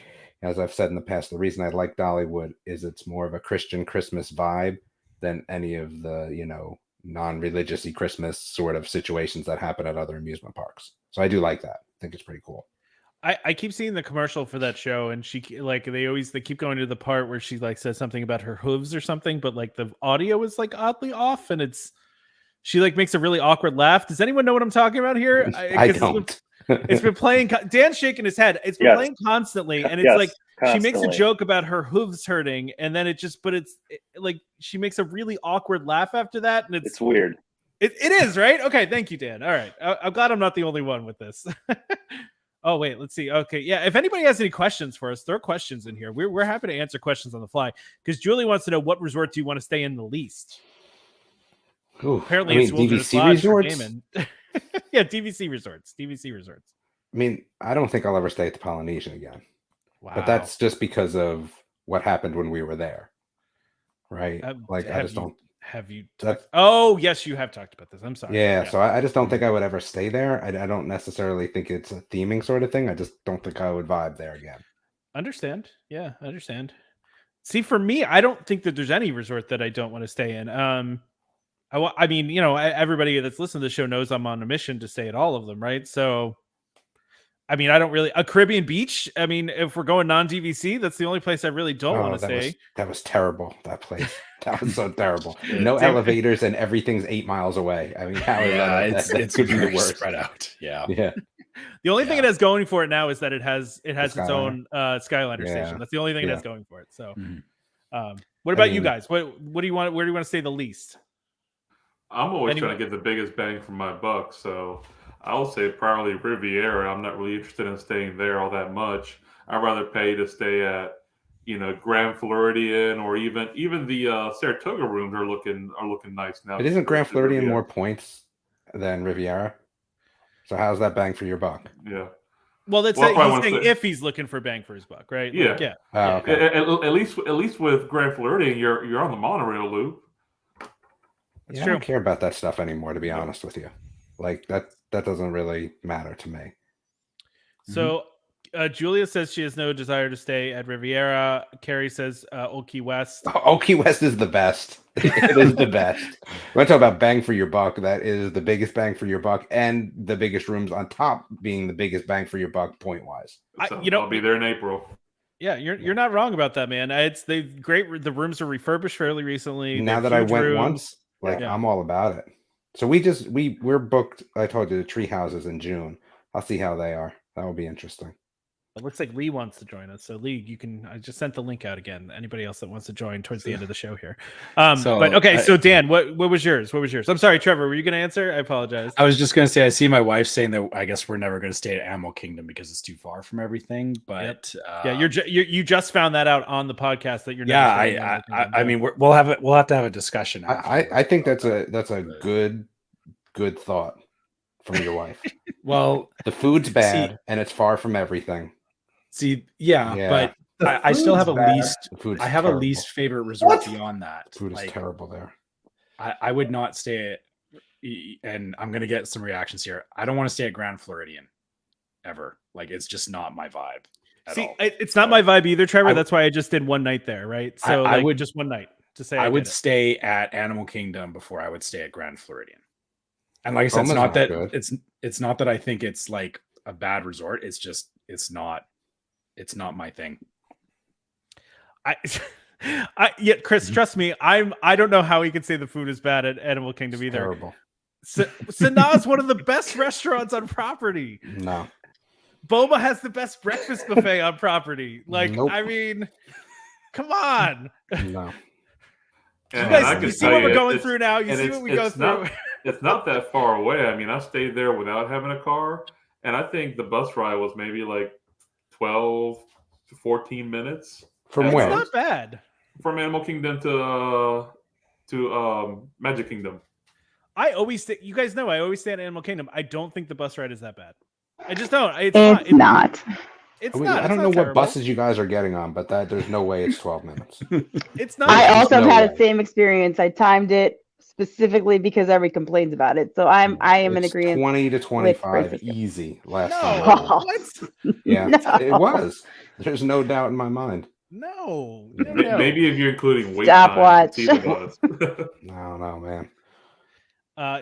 as I've said in the past, the reason I like Dollywood is it's more of a Christian Christmas vibe than any of the non-religious-y Christmas sort of situations that happen at other amusement parks. So I do like that. I think it's pretty cool. I keep seeing the commercial for that show, and she they keep going to the part where she says something about her hooves or something, but the audio is oddly off, and she makes a really awkward laugh. Does anyone know what I'm talking about here? I don't. It's been playing. Dan's shaking his head. It's been playing constantly, and it's she makes a joke about her hooves hurting, and then she makes a really awkward laugh after that, and it's weird. It is, right? Okay, thank you, Dan. All right, I'm glad I'm not the only one with this. Oh wait, let's see. Okay, yeah. If anybody has any questions for us, throw questions in here. We're happy to answer questions on the fly because Julie wants to know what resort do you want to stay in the least. Ooh, apparently, it's DVC resorts. Yeah, DVC resorts. DVC resorts. mean, I don't think I'll ever stay at the Polynesian again. Wow. But that's just because of what happened when we were there. Right? Like, I just don't. Have you? Oh, yes, you have talked about this. I'm sorry. Yeah, so I just don't think I would ever stay there. I don't necessarily think it's a theming sort of thing. I just don't think I would vibe there again. Understand. Yeah, I understand. See, for me, I don't think that there's any resort that I don't want to stay in. I mean, you know, everybody that's listening to the show knows I'm on a mission to stay at all of them, right? So, I mean, I don't really a Caribbean beach. I mean, if we're going non-DVC, that's the only place I really don't want to stay. That was terrible. That place. That was so terrible. No elevators and everything's 8 miles away. I mean, how is it's could be the worst. Spread out. Yeah. The only thing it has going for it now is that it has its own Skyliner station. That's the only thing it has going for it. So, what about you guys? What do you want? Where do you want to stay the least? I'm always trying to get the biggest bang for my buck, so I would say probably Riviera. I'm not really interested in staying there all that much. I'd rather pay to stay at, you know, Grand Floridian, or even the Saratoga rooms are looking nice now. But isn't Grand Floridian more points than Riviera? So how's that bang for your buck? Yeah. Well, that's he's saying if he's looking for bang for his buck, right? Yeah. Like, Okay. At least with Grand Floridian, you're on the monorail loop. I don't care about that stuff anymore, to be honest with you. Like that doesn't really matter to me. So Julia says she has no desire to stay at Riviera. Carrie says Old Key West. Old Key West is the best. It is the best. When I talk about bang for your buck, that is the biggest bang for your buck, and the biggest rooms on top being the biggest bang for your buck point wise. I'll be there in April. Yeah, you're not wrong about that, man. The rooms are refurbished fairly recently. Now that I went once, I'm all about it. So we're booked. I told you the tree houses in June. I'll see how they are. That will be interesting. It looks like Lee wants to join us. So Lee, I just sent the link out again. Anybody else that wants to join towards the end of the show here. So Dan, what was yours? I'm sorry, Trevor, were you going to answer? I apologize. I was just going to say, I see my wife saying that I guess we're never going to stay at Animal Kingdom because it's too far from everything. But you just found that out on the podcast that you're. I mean, we'll have to have a discussion. I think that's a good thought from your wife. Well, the food's bad and it's far from everything. But I still have a least favorite resort beyond that. Food is terrible there. I would not stay at, and I'm gonna get some reactions here. I don't want to stay at Grand Floridian ever. Like, it's just not my vibe. It's not my vibe either, Trevor. That's why I just did one night there, right? So I would just one night to say I would stay at Animal Kingdom before I would stay at Grand Floridian. And like I said, it's not that I think it's like a bad resort. It's just it's not my thing. Chris, trust me, I don't know how he could say the food is bad at Animal Kingdom either. Terrible. Sanaa is one of the best restaurants on property. No. Boba has the best breakfast buffet on property. Like, nope. I mean, come on. No. You see what we're going through now. You see what we go through. It's not that far away. I mean, I stayed there without having a car, and I think the bus ride was maybe like 12 to 14 minutes. From where? It's not bad. From Animal Kingdom to Magic Kingdom. I always stay. You guys know I always stay at Animal Kingdom. I don't think the bus ride is that bad. I just don't. It's not. I don't know what buses you guys are getting on, but there's no way it's 12 minutes. It's not. I also had the same experience. I timed it specifically because everybody complains about it. So I am in agreement. 20 to 25 easy last time. What? Yeah, it was. There's no doubt in my mind. No. Maybe if you're including wait Stopwatch. time. No, man.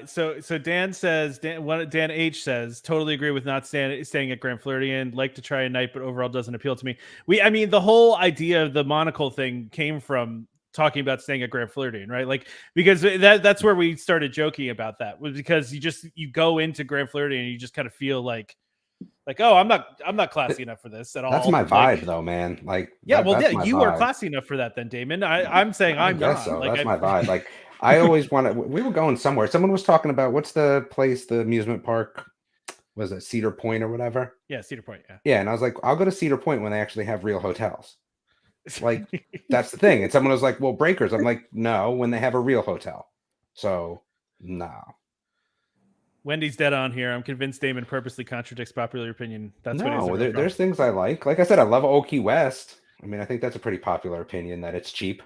So Dan says, Dan H says, totally agree with not staying at Grand Floridian. Like to try a night, but overall doesn't appeal to me. The whole idea of the monocle thing came from talking about staying at Grand Floridian, right? Like, because that's where we started joking about that, was because you go into Grand Floridian and you just kind of feel like, oh, I'm not classy enough for this at all. That's my vibe, though, man. Like, you are classy enough for that, then, Damon. I'm saying I'm not. So. That's my vibe. Like, I always we were going somewhere. Someone was talking about what's the place, the amusement park, was it Cedar Point or whatever? Yeah, Cedar Point. Yeah. Yeah, and I was like, I'll go to Cedar Point when they actually have real hotels. Like, that's the thing. And someone was like, well, Breakers. I'm like, no, when they have a real hotel. So no. Wendy's dead on here. I'm convinced Damon purposely contradicts popular opinion. That's what he's there's things I like. Like I said, I love Okie West. I mean, I think that's a pretty popular opinion that it's cheap.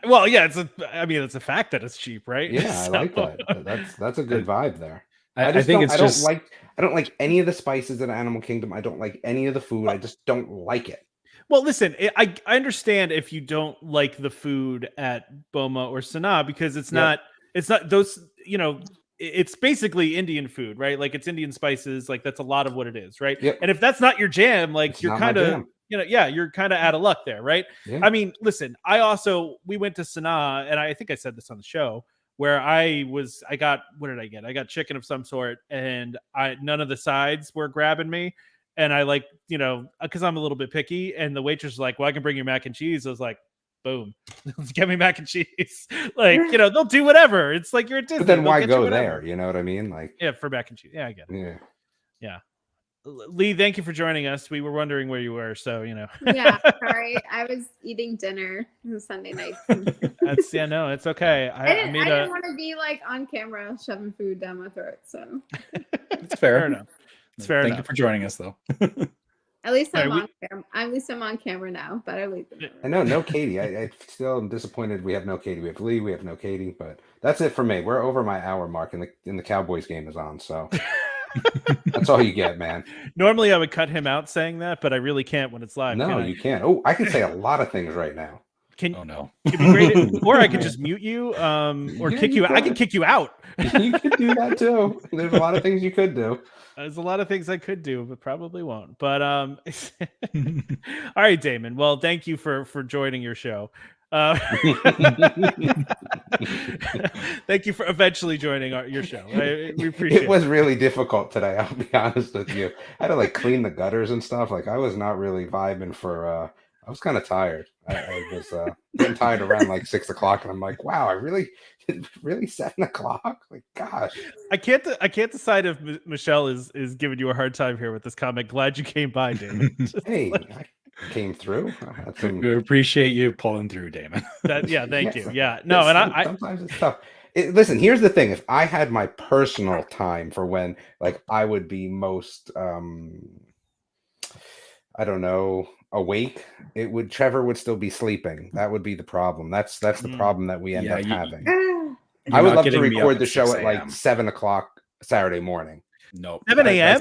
Well, yeah, it's a fact that it's cheap, right? Yeah, I like that. That's a good vibe there. I think I don't like any of the spices in Animal Kingdom. I don't like any of the food. I just don't like it. Well, listen, I understand if you don't like the food at Boma or Sanaa because it's not those, it's basically Indian food, right? Like it's Indian spices, like that's a lot of what it is, right? Yep. And if that's not your jam, like It's you're not my kind of, jam. you're kind of out of luck there, right? Yeah. I mean, listen, we went to Sanaa, and I think I said this on the show, where what did I get? I got chicken of some sort, and none of the sides were grabbing me. And I because I'm a little bit picky, and the waitress was like, well, I can bring you mac and cheese. I was like, boom, get me mac and cheese. Like, they'll do whatever. It's like you're at Disney. But then They'll why get go you whatever. there? You know what I mean? Like, yeah, for mac and cheese. Yeah, I get it. yeah. Yeah. Lee, thank you for joining us. We were wondering where you were, so Yeah, sorry, I was eating dinner on Sunday night. It's okay. I didn't want to be like on camera shoving food down my throat, so It's fair enough. It's fair Thank enough. you for joining us, though. at least I'm on camera. At least I'm on camera now. Better late than never. I know, no Katie. I still am disappointed we have no Katie. We have Lee, we have no Katie, but that's it for me. We're over my hour mark, and the Cowboys game is on, so that's all you get, man. Normally I would cut him out saying that, but I really can't when it's live. No, you can't. Oh, I can say a lot of things right now. Oh no. It'd be great or I could just mute you, or kick you. I could kick you out. You could do that too. There's a lot of things you could do. There's a lot of things I could do, but probably won't. But all right, Damon. Well, thank you for joining your show. Thank you for eventually joining your show. We appreciate it. It was really difficult today. I'll be honest with you. I had to clean the gutters and stuff. Like I was not really vibing for. I was kind of tired. I was getting tired around 6 o'clock, and I'm like, wow, I really 7 o'clock. Like, gosh, I can't decide if Michelle is giving you a hard time here with this comment. Glad you came by, Damon. Hey, I came through. We appreciate you pulling through, Damon. Thank you. Yeah, no, and I sometimes it's tough. Listen, here's the thing: if I had my personal time for when I would be most, I don't know, awake, Trevor would still be sleeping. That would be the problem. That's the problem that we end up having. I would love to record the show at 7 o'clock Saturday morning. No, 7 a.m.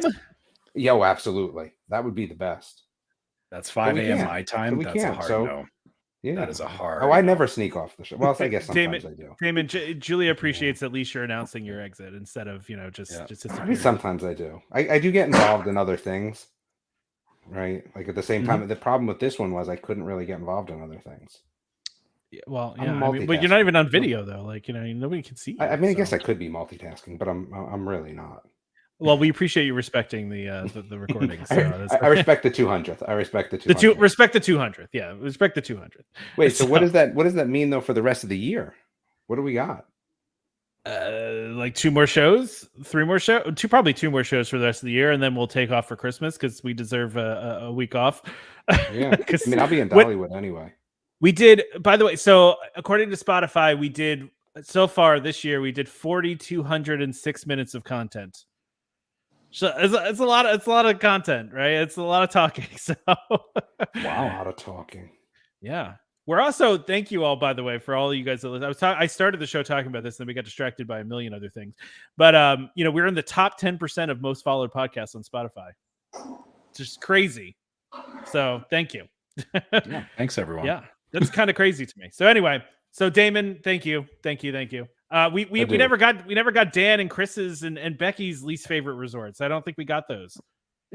Yo, absolutely. That would be the best. That's 5 a.m. my time. That's a hard no. Yeah, that is a hard. Oh, I never sneak off the show. Well, I guess sometimes Damon, I do. Damon, Julia appreciates at least you're announcing your exit instead of just. I mean, sometimes I do. I do get involved in other things, right? At the same time, the problem with this one was I couldn't really get involved in other things. Yeah, well, yeah, but you're not even on video though. Nobody can see you. I mean, I guess I could be multitasking, but I'm really not. Well, we appreciate you respecting the recording. So I respect the 200th. I respect the 200th. Respect the 200th. Yeah, respect the 200th. Wait, so what does that mean though for the rest of the year? What do we got? 2 more shows, 3 more shows, probably 2 more shows for the rest of the year, and then we'll take off for Christmas because we deserve a week off. Yeah, I mean, I'll be in Dollywood anyway. We did, by the way. So according to Spotify, we did so far this year. We did 4,206 minutes of content. So it's a lot of content, right? It's a lot of talking. So wow, a lot of talking. Yeah. We're also, thank you all, by the way, for all you guys that listen. I started the show talking about this, and then we got distracted by a million other things. But we're in the top 10% of most followed podcasts on Spotify. It's just crazy. So thank you. Yeah, thanks everyone. Yeah, that's kind of crazy to me. So anyway, Damon, thank you. We never got Dan and Chris's and Becky's least favorite resorts. I don't think we got those.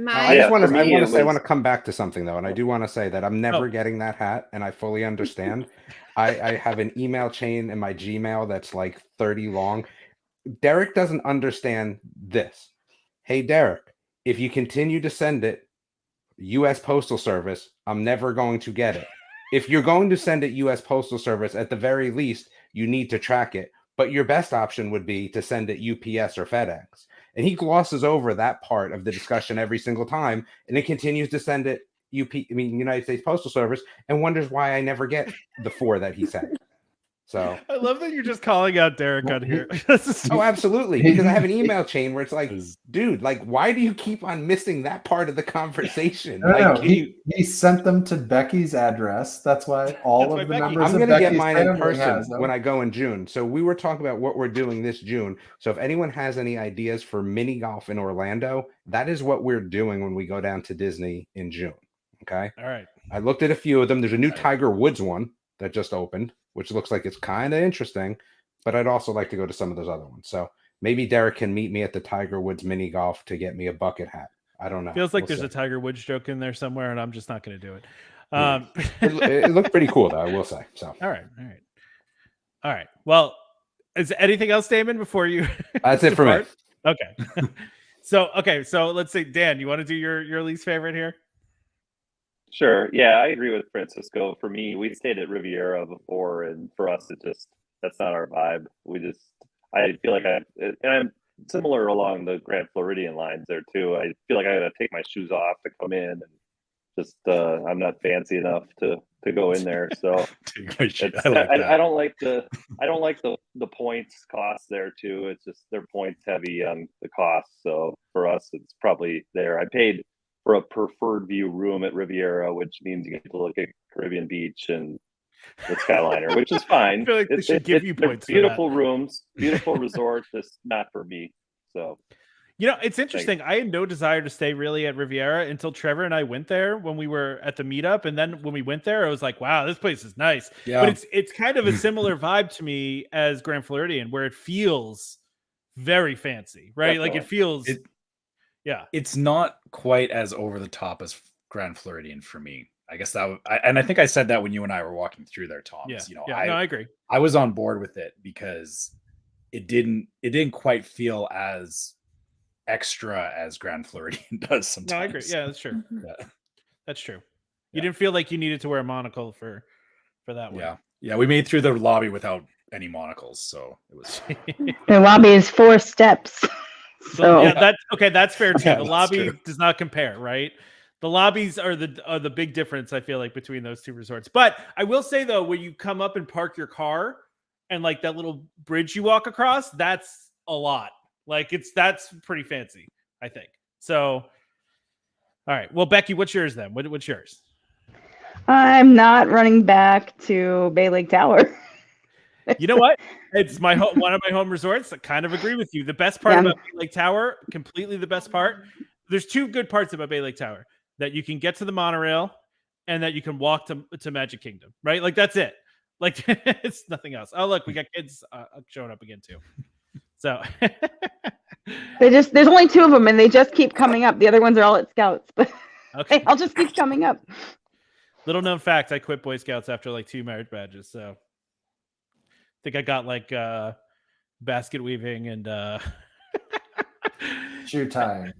I want to come back to something though, and I do want to say that I'm never getting that hat, and I fully understand. I have an email chain in my Gmail that's 30 long. Derek doesn't understand this. Hey Derek, if you continue to send it U.S. Postal Service, I'm never going to get it. If you're going to send it U.S. Postal Service, at the very least, you need to track it. But your best option would be to send it UPS or FedEx. And he glosses over that part of the discussion every single time, and it continues to send it United States Postal Service, and wonders why I never get the 4 that he sent. So I love that you're just calling out Derek on here. Oh, absolutely. Because I have an email chain where it's like, dude, like, why do you keep on missing that part of the conversation? No, he sent them to Becky's address. That's why all of the members I'm of going to get Becky's mine in family person has them. when I go in June. So we were talking about what we're doing this June. So if anyone has any ideas for mini golf in Orlando, that is what we're doing when we go down to Disney in June. Okay. All right. I looked at a few of them. There's a new Tiger Woods one that just opened, which looks like it's kind of interesting, but I'd also like to go to some of those other ones. So maybe Derek can meet me at the Tiger Woods mini golf to get me a bucket hat. I don't know. Feels like there's a Tiger Woods joke in there somewhere, and I'm just not going to do it. It looked pretty cool, though, I will say. So all right. Well, is anything else, Damon? Before you, that's it for me. Okay. So let's say, Dan, you want to do your least favorite here? Sure. Yeah, I agree with Francisco. For me, we stayed at Riviera before, and for us, that's not our vibe. I feel like I'm similar along the Grand Floridian lines there too. I feel like I got to take my shoes off to come in, and just I'm not fancy enough to go in there. So I don't like the points cost there too. It's just they're points heavy on the cost. So for us, it's probably there. I paid for a preferred view room at Riviera, which means you get to look at Caribbean Beach and the Skyliner, which is fine. I feel like they should give you points. Beautiful rooms, beautiful resort, just not for me. So, it's interesting. I had no desire to stay really at Riviera until Trevor and I went there when we were at the meetup, and then when we went there, I was like, "Wow, this place is nice." Yeah. But it's kind of a similar vibe to me as Grand Floridian, where it feels very fancy, right? Definitely. Like it feels. Yeah, it's not quite as over the top as Grand Floridian for me. I guess and I think I said that when you and I were walking through there, Tom. Yeah. I agree. I was on board with it because it didn't quite feel as extra as Grand Floridian does sometimes. No, I agree. Yeah, that's true. That's true. You didn't feel like you needed to wear a monocle for that one. Yeah. We made through the lobby without any monocles, so it was. The lobby is 4 steps. So that's fair too. The lobby does not compare, right? The lobbies are the big difference, I feel like, between those two resorts. But I will say though, when you come up and park your car and like that little bridge you walk across, that's a lot. Like that's pretty fancy, I think. So all right. Well, Becky, what's yours then? What's yours? I'm not running back to Bay Lake Tower. You know what? It's one of my home resorts. I kind of agree with you. The best part about Bay Lake Tower, completely the best part. There's 2 good parts about Bay Lake Tower: that you can get to the monorail and that you can walk to Magic Kingdom, right? Like that's it. Like it's nothing else. Oh, look, we got kids showing up again too. So there's only 2 of them and they just keep coming up. The other ones are all at Scouts, but okay. I'll just keep coming up. Little known fact, I quit Boy Scouts after like 2 merit badges. So I think I got like basket weaving and shoe tying.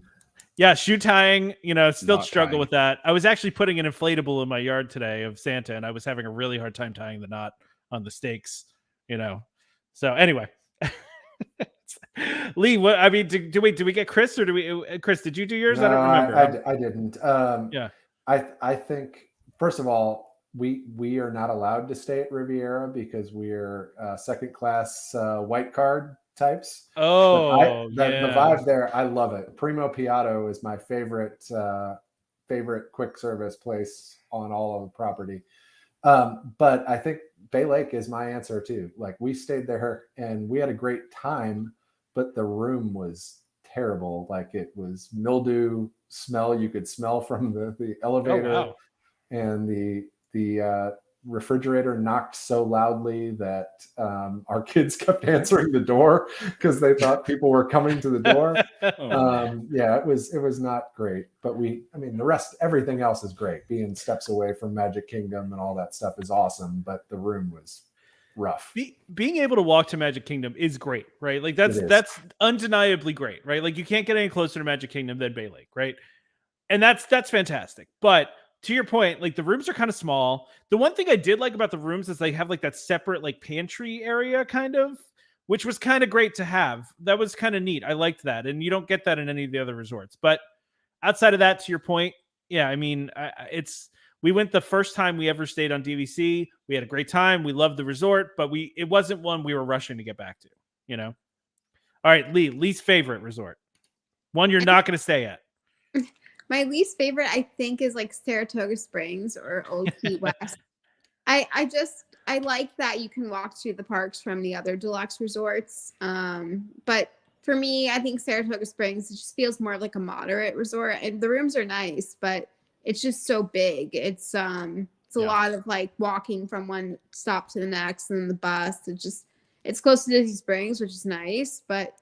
Yeah, shoe tying, still struggle tying. with that. I was actually putting an inflatable in my yard today of Santa, and I was having a really hard time tying the knot on the stakes, So anyway, Lee, what I mean, did we get Chris, or Chris, did you do yours? No, I don't remember. I didn't. Yeah. I think, first of all, we are not allowed to stay at Riviera because we're second class white card types. Oh, the vibe there, I love it. Primo Piatto is my favorite quick service place on all of the property. But I think Bay Lake is my answer too. Like we stayed there and we had a great time, but the room was terrible. Like it was mildew smell. You could smell from the elevator. Oh, wow. And the refrigerator knocked so loudly that our kids kept answering the door because they thought people were coming to the door. It was not great, but everything else is great. Being steps away from Magic Kingdom and all that stuff is awesome, but the room was rough. Being able to walk to Magic Kingdom is great, right? Like that's undeniably great, right? Like you can't get any closer to Magic Kingdom than Bay Lake, right? And that's fantastic. But to your point, like the rooms are kind of small. The one thing I did like about the rooms is they have like that separate like pantry area kind of, which was kind of great to have. That was kind of neat. I liked that. And you don't get that in any of the other resorts. But outside of that, to your point, yeah, I mean, it's We went the first time we ever stayed on DVC. We had a great time. We loved the resort, but it wasn't one we were rushing to get back to, you know? All right, Lee, least favorite resort. One you're not going to stay at. My least favorite, I think, is like Saratoga Springs or Old Key West. I like that you can walk to the parks from the other deluxe resorts. But for me, I think Saratoga Springs, it just feels more like a moderate resort. And the rooms are nice, but it's just so big. It's a lot of like walking from one stop to the next and then the bus. It's close to Disney Springs, which is nice. But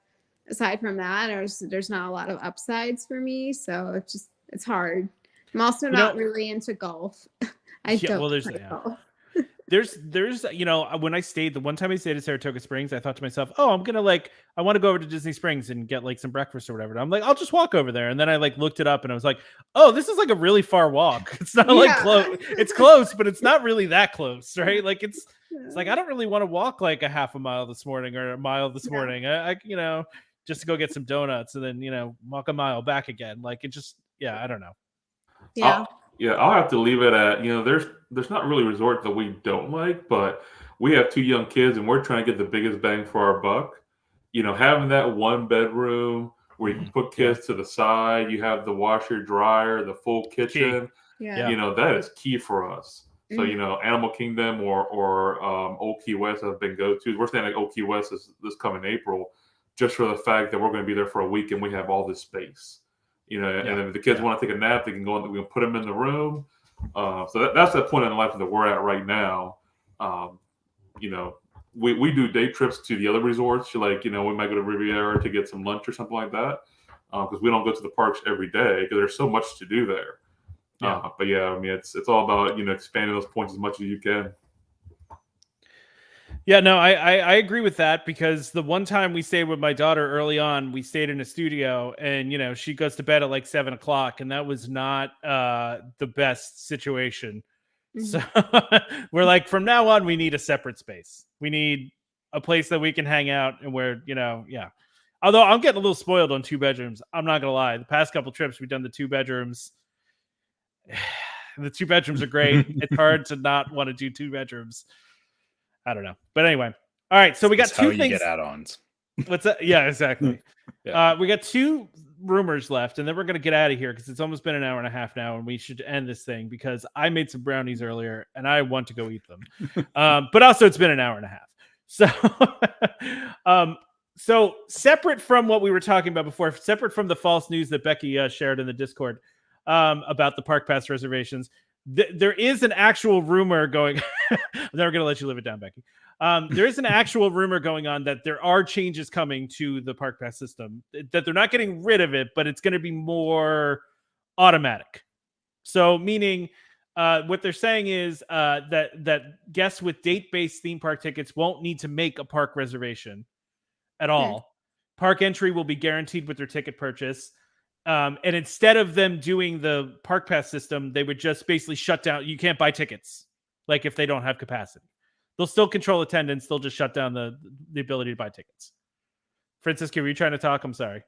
aside from that, there's not a lot of upsides for me. So it's hard. I'm also not really into golf. I don't play golf. There's when I stayed, the one time I stayed at Saratoga Springs, I thought to myself, oh, I want to go over to Disney Springs and get like some breakfast or whatever. And I'm like, I'll just walk over there. And then I like looked it up and I was like, oh, this is like a really far walk. It's not like close. It's close, but it's not really that close, right? Like it's like, I don't really want to walk like a half a mile this morning or a mile this morning. I just to go get some donuts and then, walk a mile back again. Like it just, I don't know. Yeah. I'll have to leave it at, there's not really resorts that we don't like, but we have 2 young kids and we're trying to get the biggest bang for our buck. Having that 1 bedroom where you can put kids to the side, you have the washer, dryer, the full kitchen, that is key for us. So, Animal Kingdom or Old Key West have been go-tos. We're staying at Old Key West this coming April just for the fact that we're going to be there for a week and we have all this space. And if the kids want to take a nap, they can go in. We can put them in the room. So that's the point in life that we're at right now. We do day trips to the other resorts. Like, we might go to Riviera to get some lunch or something like that. Because we don't go to the parks every day because there's so much to do there. But it's all about, expanding those points as much as you can. Yeah, no, I agree with that because the one time we stayed with my daughter early on, we stayed in a studio and, she goes to bed at like 7:00 and that was not the best situation. Mm-hmm. So we're like, from now on, we need a separate space. We need a place that we can hang out and where, although I'm getting a little spoiled on 2 bedrooms. I'm not going to lie. The past couple trips, we've done the 2 bedrooms. The 2 bedrooms are great. It's hard to not want to do 2 bedrooms. I don't know. But anyway. All right. So we got 2 things. You get add-ons. What's that? Yeah, exactly. We got 2 rumors left, and then we're going to get out of here because it's almost been an hour and a half now, and we should end this thing because I made some brownies earlier, and I want to go eat them. But also, it's been an hour and a half. So separate from what we were talking about before, separate from the false news that Becky shared in the Discord about the Park Pass reservations, there is an actual rumor going. I'm never going to let you live it down, Becky. There is an actual rumor going on that there are changes coming to the Park Pass system, that they're not getting rid of it, but it's going to be more automatic. So meaning what they're saying is that guests with date-based theme park tickets won't need to make a park reservation at all. Park entry will be guaranteed with their ticket purchase. And instead of them doing the Park Pass system, they would just basically shut down. You can't buy tickets, like if they don't have capacity. They'll still control attendance. They'll just shut down the ability to buy tickets. Francisco, were you trying to talk? I'm sorry.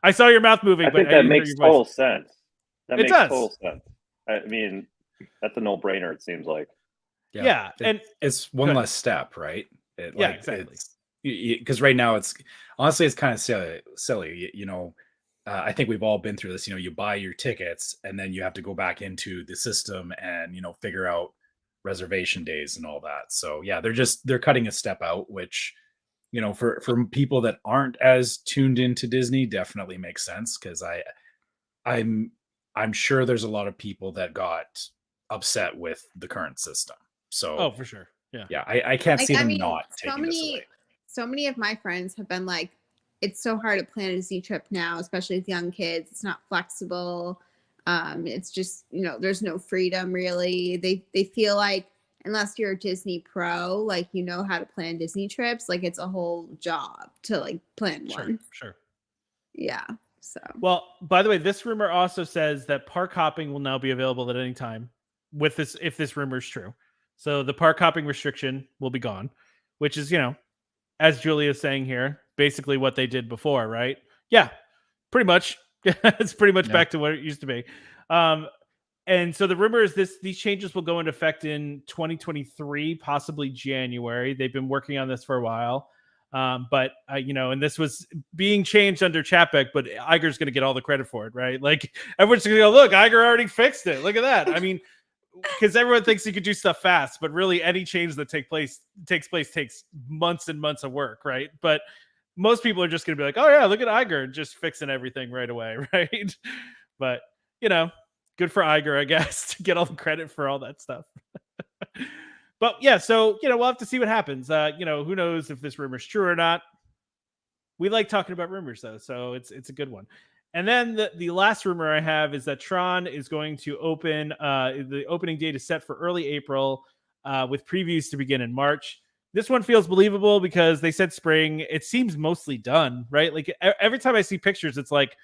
I saw your mouth moving. I think that makes total sense. That makes total sense. I mean, that's a no-brainer, it seems like. Yeah. And it's one less step, right? Exactly. Because right now it's kind of silly. I think we've all been through this. You buy your tickets and then you have to go back into the system and, figure out reservation days and all that. So yeah, they're cutting a step out, which, for people that aren't as tuned into Disney, definitely makes sense. Cause I'm sure there's a lot of people that got upset with the current system. So for sure. Yeah. Yeah. I can't see them not taking this away. So many of my friends have been like, it's so hard to plan a Disney trip now, especially with young kids. It's not flexible. It's just, there's no freedom really. They feel like unless you're a Disney pro, like, how to plan Disney trips, like it's a whole job to like plan one. Sure. Yeah. So, well, by the way, this rumor also says that park hopping will now be available at any time with this, if this rumor is true. So the park hopping restriction will be gone, which is, as Julia's saying here, basically what they did before, right? Yeah, pretty much. It's pretty much back to what it used to be. And so the rumor is these changes will go into effect in 2023, possibly January. They've been working on this for a while. But and this was being changed under Chapek, but Iger's going to get all the credit for it, right? Like everyone's going to go, look, Iger already fixed it. Look at that. I mean, because everyone thinks you could do stuff fast, but really any change that takes place takes months and months of work, right? But most people are just going to be like, oh yeah, look at Iger just fixing everything right away, right? But good for Iger, I guess, to get all the credit for all that stuff. But yeah, so we'll have to see what happens. Who knows if this rumor's true or not. We like talking about rumors though, so it's a good one. And then the last rumor I have is that Tron is going to open. The opening date is set for early April, with previews to begin in March. This one feels believable because they said spring. It seems mostly done, right? Like every time I see pictures, it's like,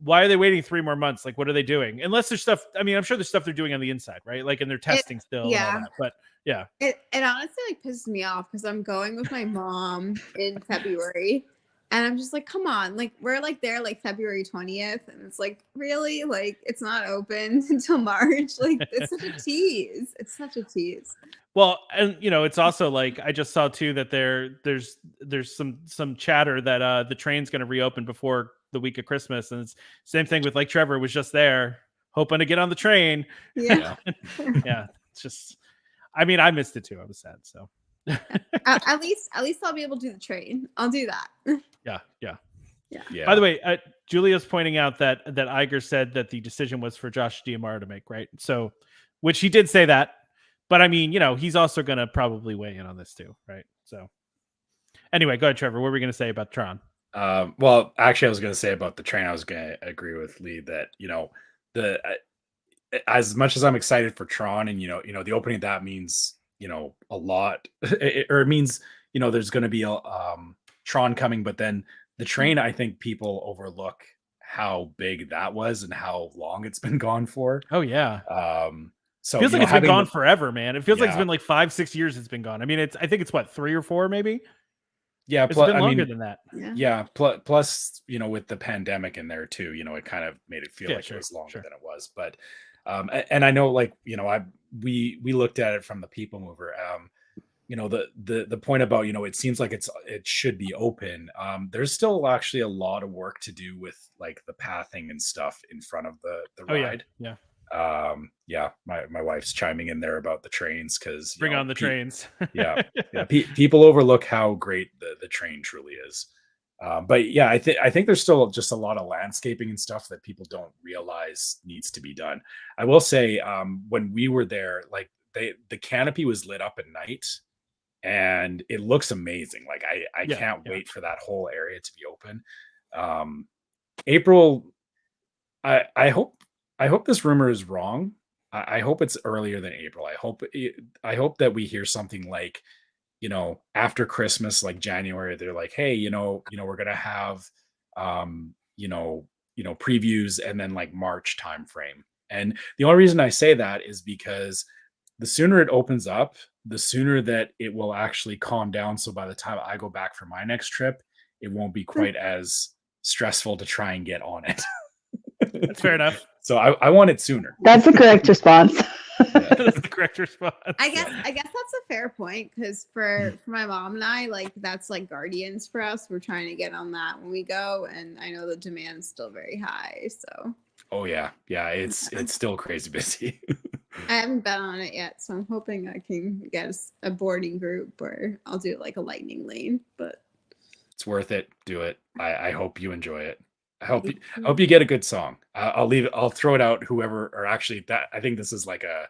why are they waiting 3 more months? Like, what are they doing? Unless there's stuff. I mean, I'm sure there's stuff they're doing on the inside, right? Like, and they're testing still. Yeah. And all that. But yeah, it honestly like pisses me off because I'm going with my mom in February, and I'm just like, come on, like we're like there like February 20th, and it's like really like it's not open until March. Like it's such a tease. It's such a tease. Well, and it's also like I just saw too that there's some chatter that the train's going to reopen before the week of Christmas, and it's same thing with like Trevor was just there hoping to get on the train. Yeah. Yeah. It's just, I mean, I missed it too. I was sad. So at least I'll be able to do the train. I'll do that. Yeah. By the way, Julia's pointing out that Iger said that the decision was for Josh D'Amaro to make, right? So, which he did say that, but I mean, he's also going to probably weigh in on this too, right? So anyway, go ahead, Trevor. What were we going to say about Tron? Well, actually, I was going to say about the train. I was going to agree with Lee that as much as I'm excited for Tron, and the opening of that means a lot, it means there's going to be a Tron coming, but then the train, I think people overlook how big that was and how long it's been gone for. Oh yeah. So it feels like it's been gone forever, man. It feels like it's been like 5-6 years it's been gone. I mean, I think it's what, 3 or 4 maybe. Yeah, it's been longer than that. Yeah, plus with the pandemic in there too, it kind of made it feel like it was longer than it was. But and I know, like we looked at it from the People Mover. The point about it seems like it should be open. There's still actually a lot of work to do with like the pathing and stuff in front of the ride. Yeah. My wife's chiming in there about the trains because bring on the trains. People overlook how great the train truly is. But yeah, I think there's still just a lot of landscaping and stuff that people don't realize needs to be done. I will say, when we were there, like the canopy was lit up at night, and it looks amazing. Like I can't wait for that whole area to be open. April, I hope this rumor is wrong. I hope it's earlier than April. I hope that we hear something like, after Christmas, like January, they're like, hey, we're gonna have, previews, and then like March timeframe. And the only reason I say that is because the sooner it opens up, the sooner that it will actually calm down. So by the time I go back for my next trip, it won't be quite as stressful to try and get on it. That's fair enough. So I want it sooner. That's the correct response. That's the correct response. I guess that's a fair point, because for my mom and I, like that's like Guardians for us. We're trying to get on that when we go, and I know the demand is still very high. So. Oh yeah, it's still crazy busy. I haven't been on it yet, so I'm hoping I can get a boarding group, or I'll do like a lightning lane. But it's worth it. Do it. I hope you enjoy it. I hope you get a good song. I'll throw it out. Whoever, or actually, that I think this is like a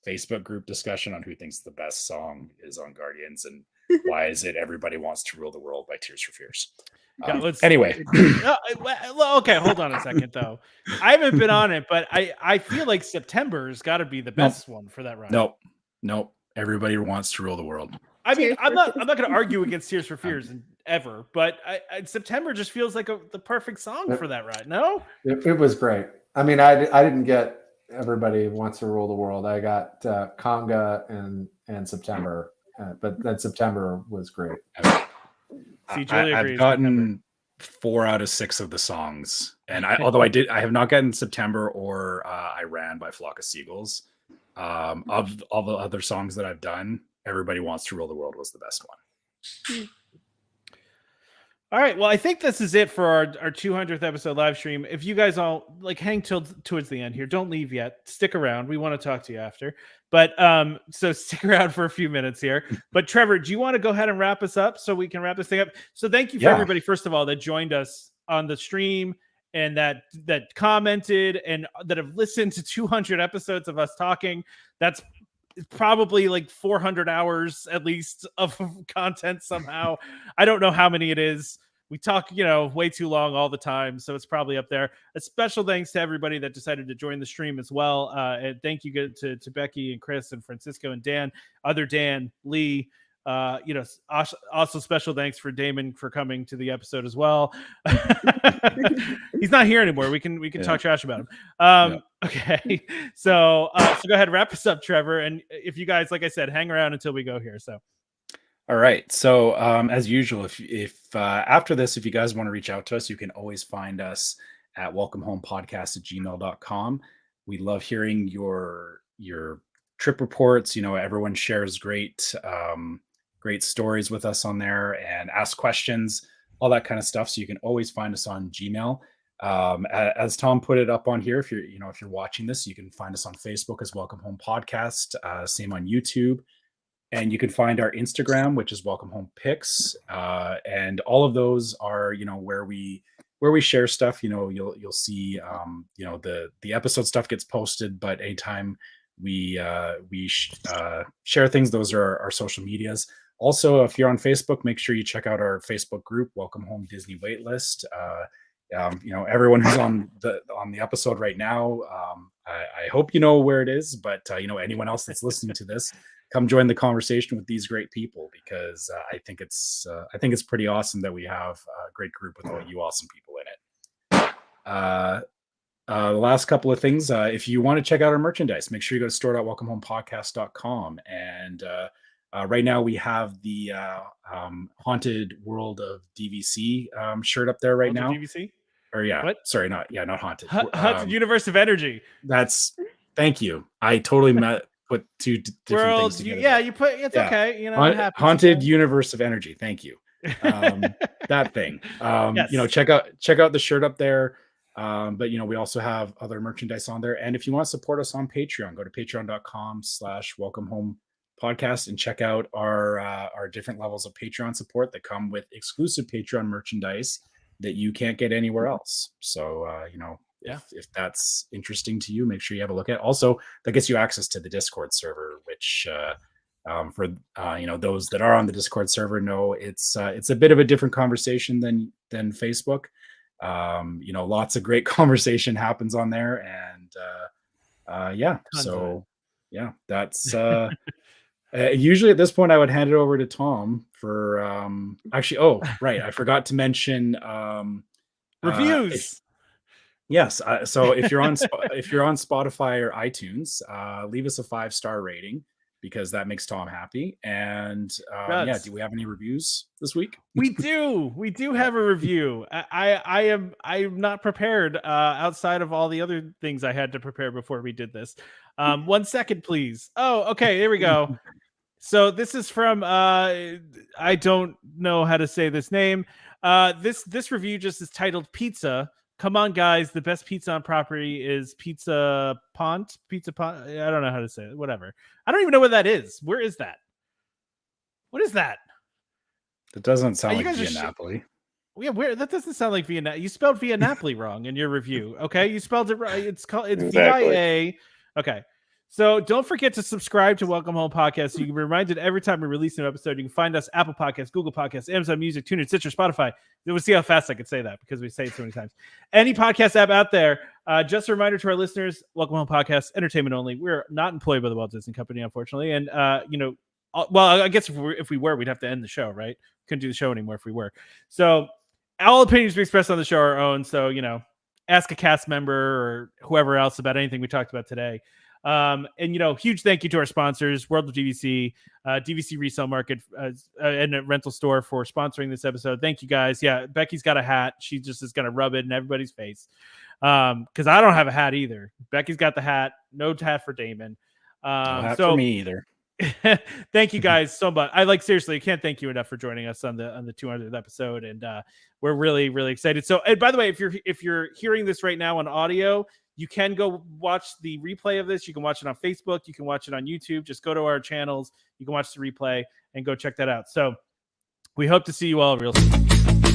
Facebook group discussion on who thinks the best song is on Guardians, and why is it Everybody Wants to Rule the World by Tears for Fears. Anyway. Okay, hold on a second though. I haven't been on it, but I feel like September has got to be the best one for that ride. Nope. Everybody Wants to Rule the World. I mean, I'm not going to argue against Tears for Fears ever, but September just feels like the perfect song for that ride. No, it was great. I mean, I didn't get Everybody Wants to Rule the World. I got Conga and September, but that September was great. See, Julia agrees. 4 out of 6 of the songs. And although I have not gotten September or I Ran by Flock of Seagulls. Of all the other songs that I've done, Everybody Wants to Rule the World was the best one. All right. Well, I think this is it for our 200th episode live stream. If you guys all like hang towards the end here, don't leave yet. Stick around. We want to talk to you after. But so stick around for a few minutes here. But Trevor, do you want to go ahead and wrap us up so we can wrap this thing up? So thank you for everybody, first of all, that joined us on the stream and that commented and that have listened to 200 episodes of us talking. That's probably like 400 hours at least of content somehow. I don't know how many it is. We talk, way too long all the time, so it's probably up there. A special thanks to everybody that decided to join the stream as well. And thank you to Becky and Chris and Francisco and Dan, other Dan, Lee. Also special thanks for Damon for coming to the episode as well. He's not here anymore. We can talk trash about him. Okay. So go ahead, wrap us up, Trevor. And if you guys, like I said, hang around until we go here. So. All right. So as usual, if after this, if you guys want to reach out to us, you can always find us at welcomehomepodcast@gmail.com. We love hearing your trip reports. Everyone shares great stories with us on there and ask questions, all that kind of stuff. So you can always find us on Gmail. As Tom put it up on here, if you're watching this, you can find us on Facebook as Welcome Home Podcast, same on YouTube. And you can find our Instagram, which is Welcome Home Pics. And all of those are, where we share stuff. You'll see, the episode stuff gets posted, but anytime we share things, those are our social medias. Also, if you're on Facebook, make sure you check out our Facebook group, Welcome Home Disney Waitlist. Everyone who's on the episode right now, I hope you know where it is, but anyone else that's listening to this, come join the conversation with these great people, because I think it's pretty awesome that we have a great group with all you awesome people in it. The last couple of things, if you want to check out our merchandise, make sure you go to store.welcomehomepodcast.com. And right now we have the Haunted World of DVC shirt up there right now. DVC? Or what? Sorry, not Haunted. Haunted Universe of Energy. Thank you. I totally put two different things together. You put it's okay. Haunted Universe of Energy. Thank you. That thing. Yes. Check out the shirt up there. But we also have other merchandise on there. And if you want to support us on Patreon, go to patreon.com/welcomehomepodcast and check out our different levels of Patreon support that come with exclusive Patreon merchandise that you can't get anywhere else. So if that's interesting to you, make sure you have a look at. Also, that gets you access to the Discord server, which for those that are on the Discord server know it's a bit of a different conversation than Facebook. Lots of great conversation happens on there, and that's usually at this point I would hand it over to Tom for I forgot to mention reviews. Yes. So if you're on Spotify or iTunes, leave us a 5-star rating, because that makes Tom happy. And do we have any reviews this week? We do have a review. I'm not prepared outside of all the other things I had to prepare before we did this. 1 second, please. Oh, okay. There we go. So this is from I don't know how to say this name. This review just is titled Pizza. Come on, guys. The best pizza on property is Pizza Pont. I don't know how to say it. Whatever. I don't even know what that is. Where is that? What is that? That doesn't sound like Via Napoli. That doesn't sound like Via Napoli. You spelled Via Napoli wrong in your review. Okay. You spelled it right. It's Exactly. VIA. Okay. So don't forget to subscribe to Welcome Home Podcast so you can be reminded every time we release an episode. You can find us Apple Podcasts, Google Podcasts, Amazon Music, TuneIn, Stitcher, Spotify. We'll see how fast I can say that because we say it so many times. Any podcast app out there. Just a reminder to our listeners, Welcome Home Podcast, entertainment only. We're not employed by the Walt Disney Company, unfortunately. And, I guess if we were, we'd have to end the show, right? Couldn't do the show anymore if we were. So all opinions we express on the show are our own. So, ask a cast member or whoever else about anything we talked about today. And huge thank you to our sponsors, World of DVC, DVC Resale Market, and a rental store for sponsoring this episode. Thank you guys. Yeah, Becky's got a hat. She just is gonna rub it in everybody's face. Because I don't have a hat either. Becky's got the hat. No hat for Damon. No hat for me either. Thank you guys so much. I seriously, I can't thank you enough for joining us on the 200th episode, and we're really, really excited. So, and by the way, if you're hearing this right now on audio, you can go watch the replay of this. You can watch it on Facebook. You can watch it on YouTube. Just go to our channels. You can watch the replay and go check that out. So, we hope to see you all real soon.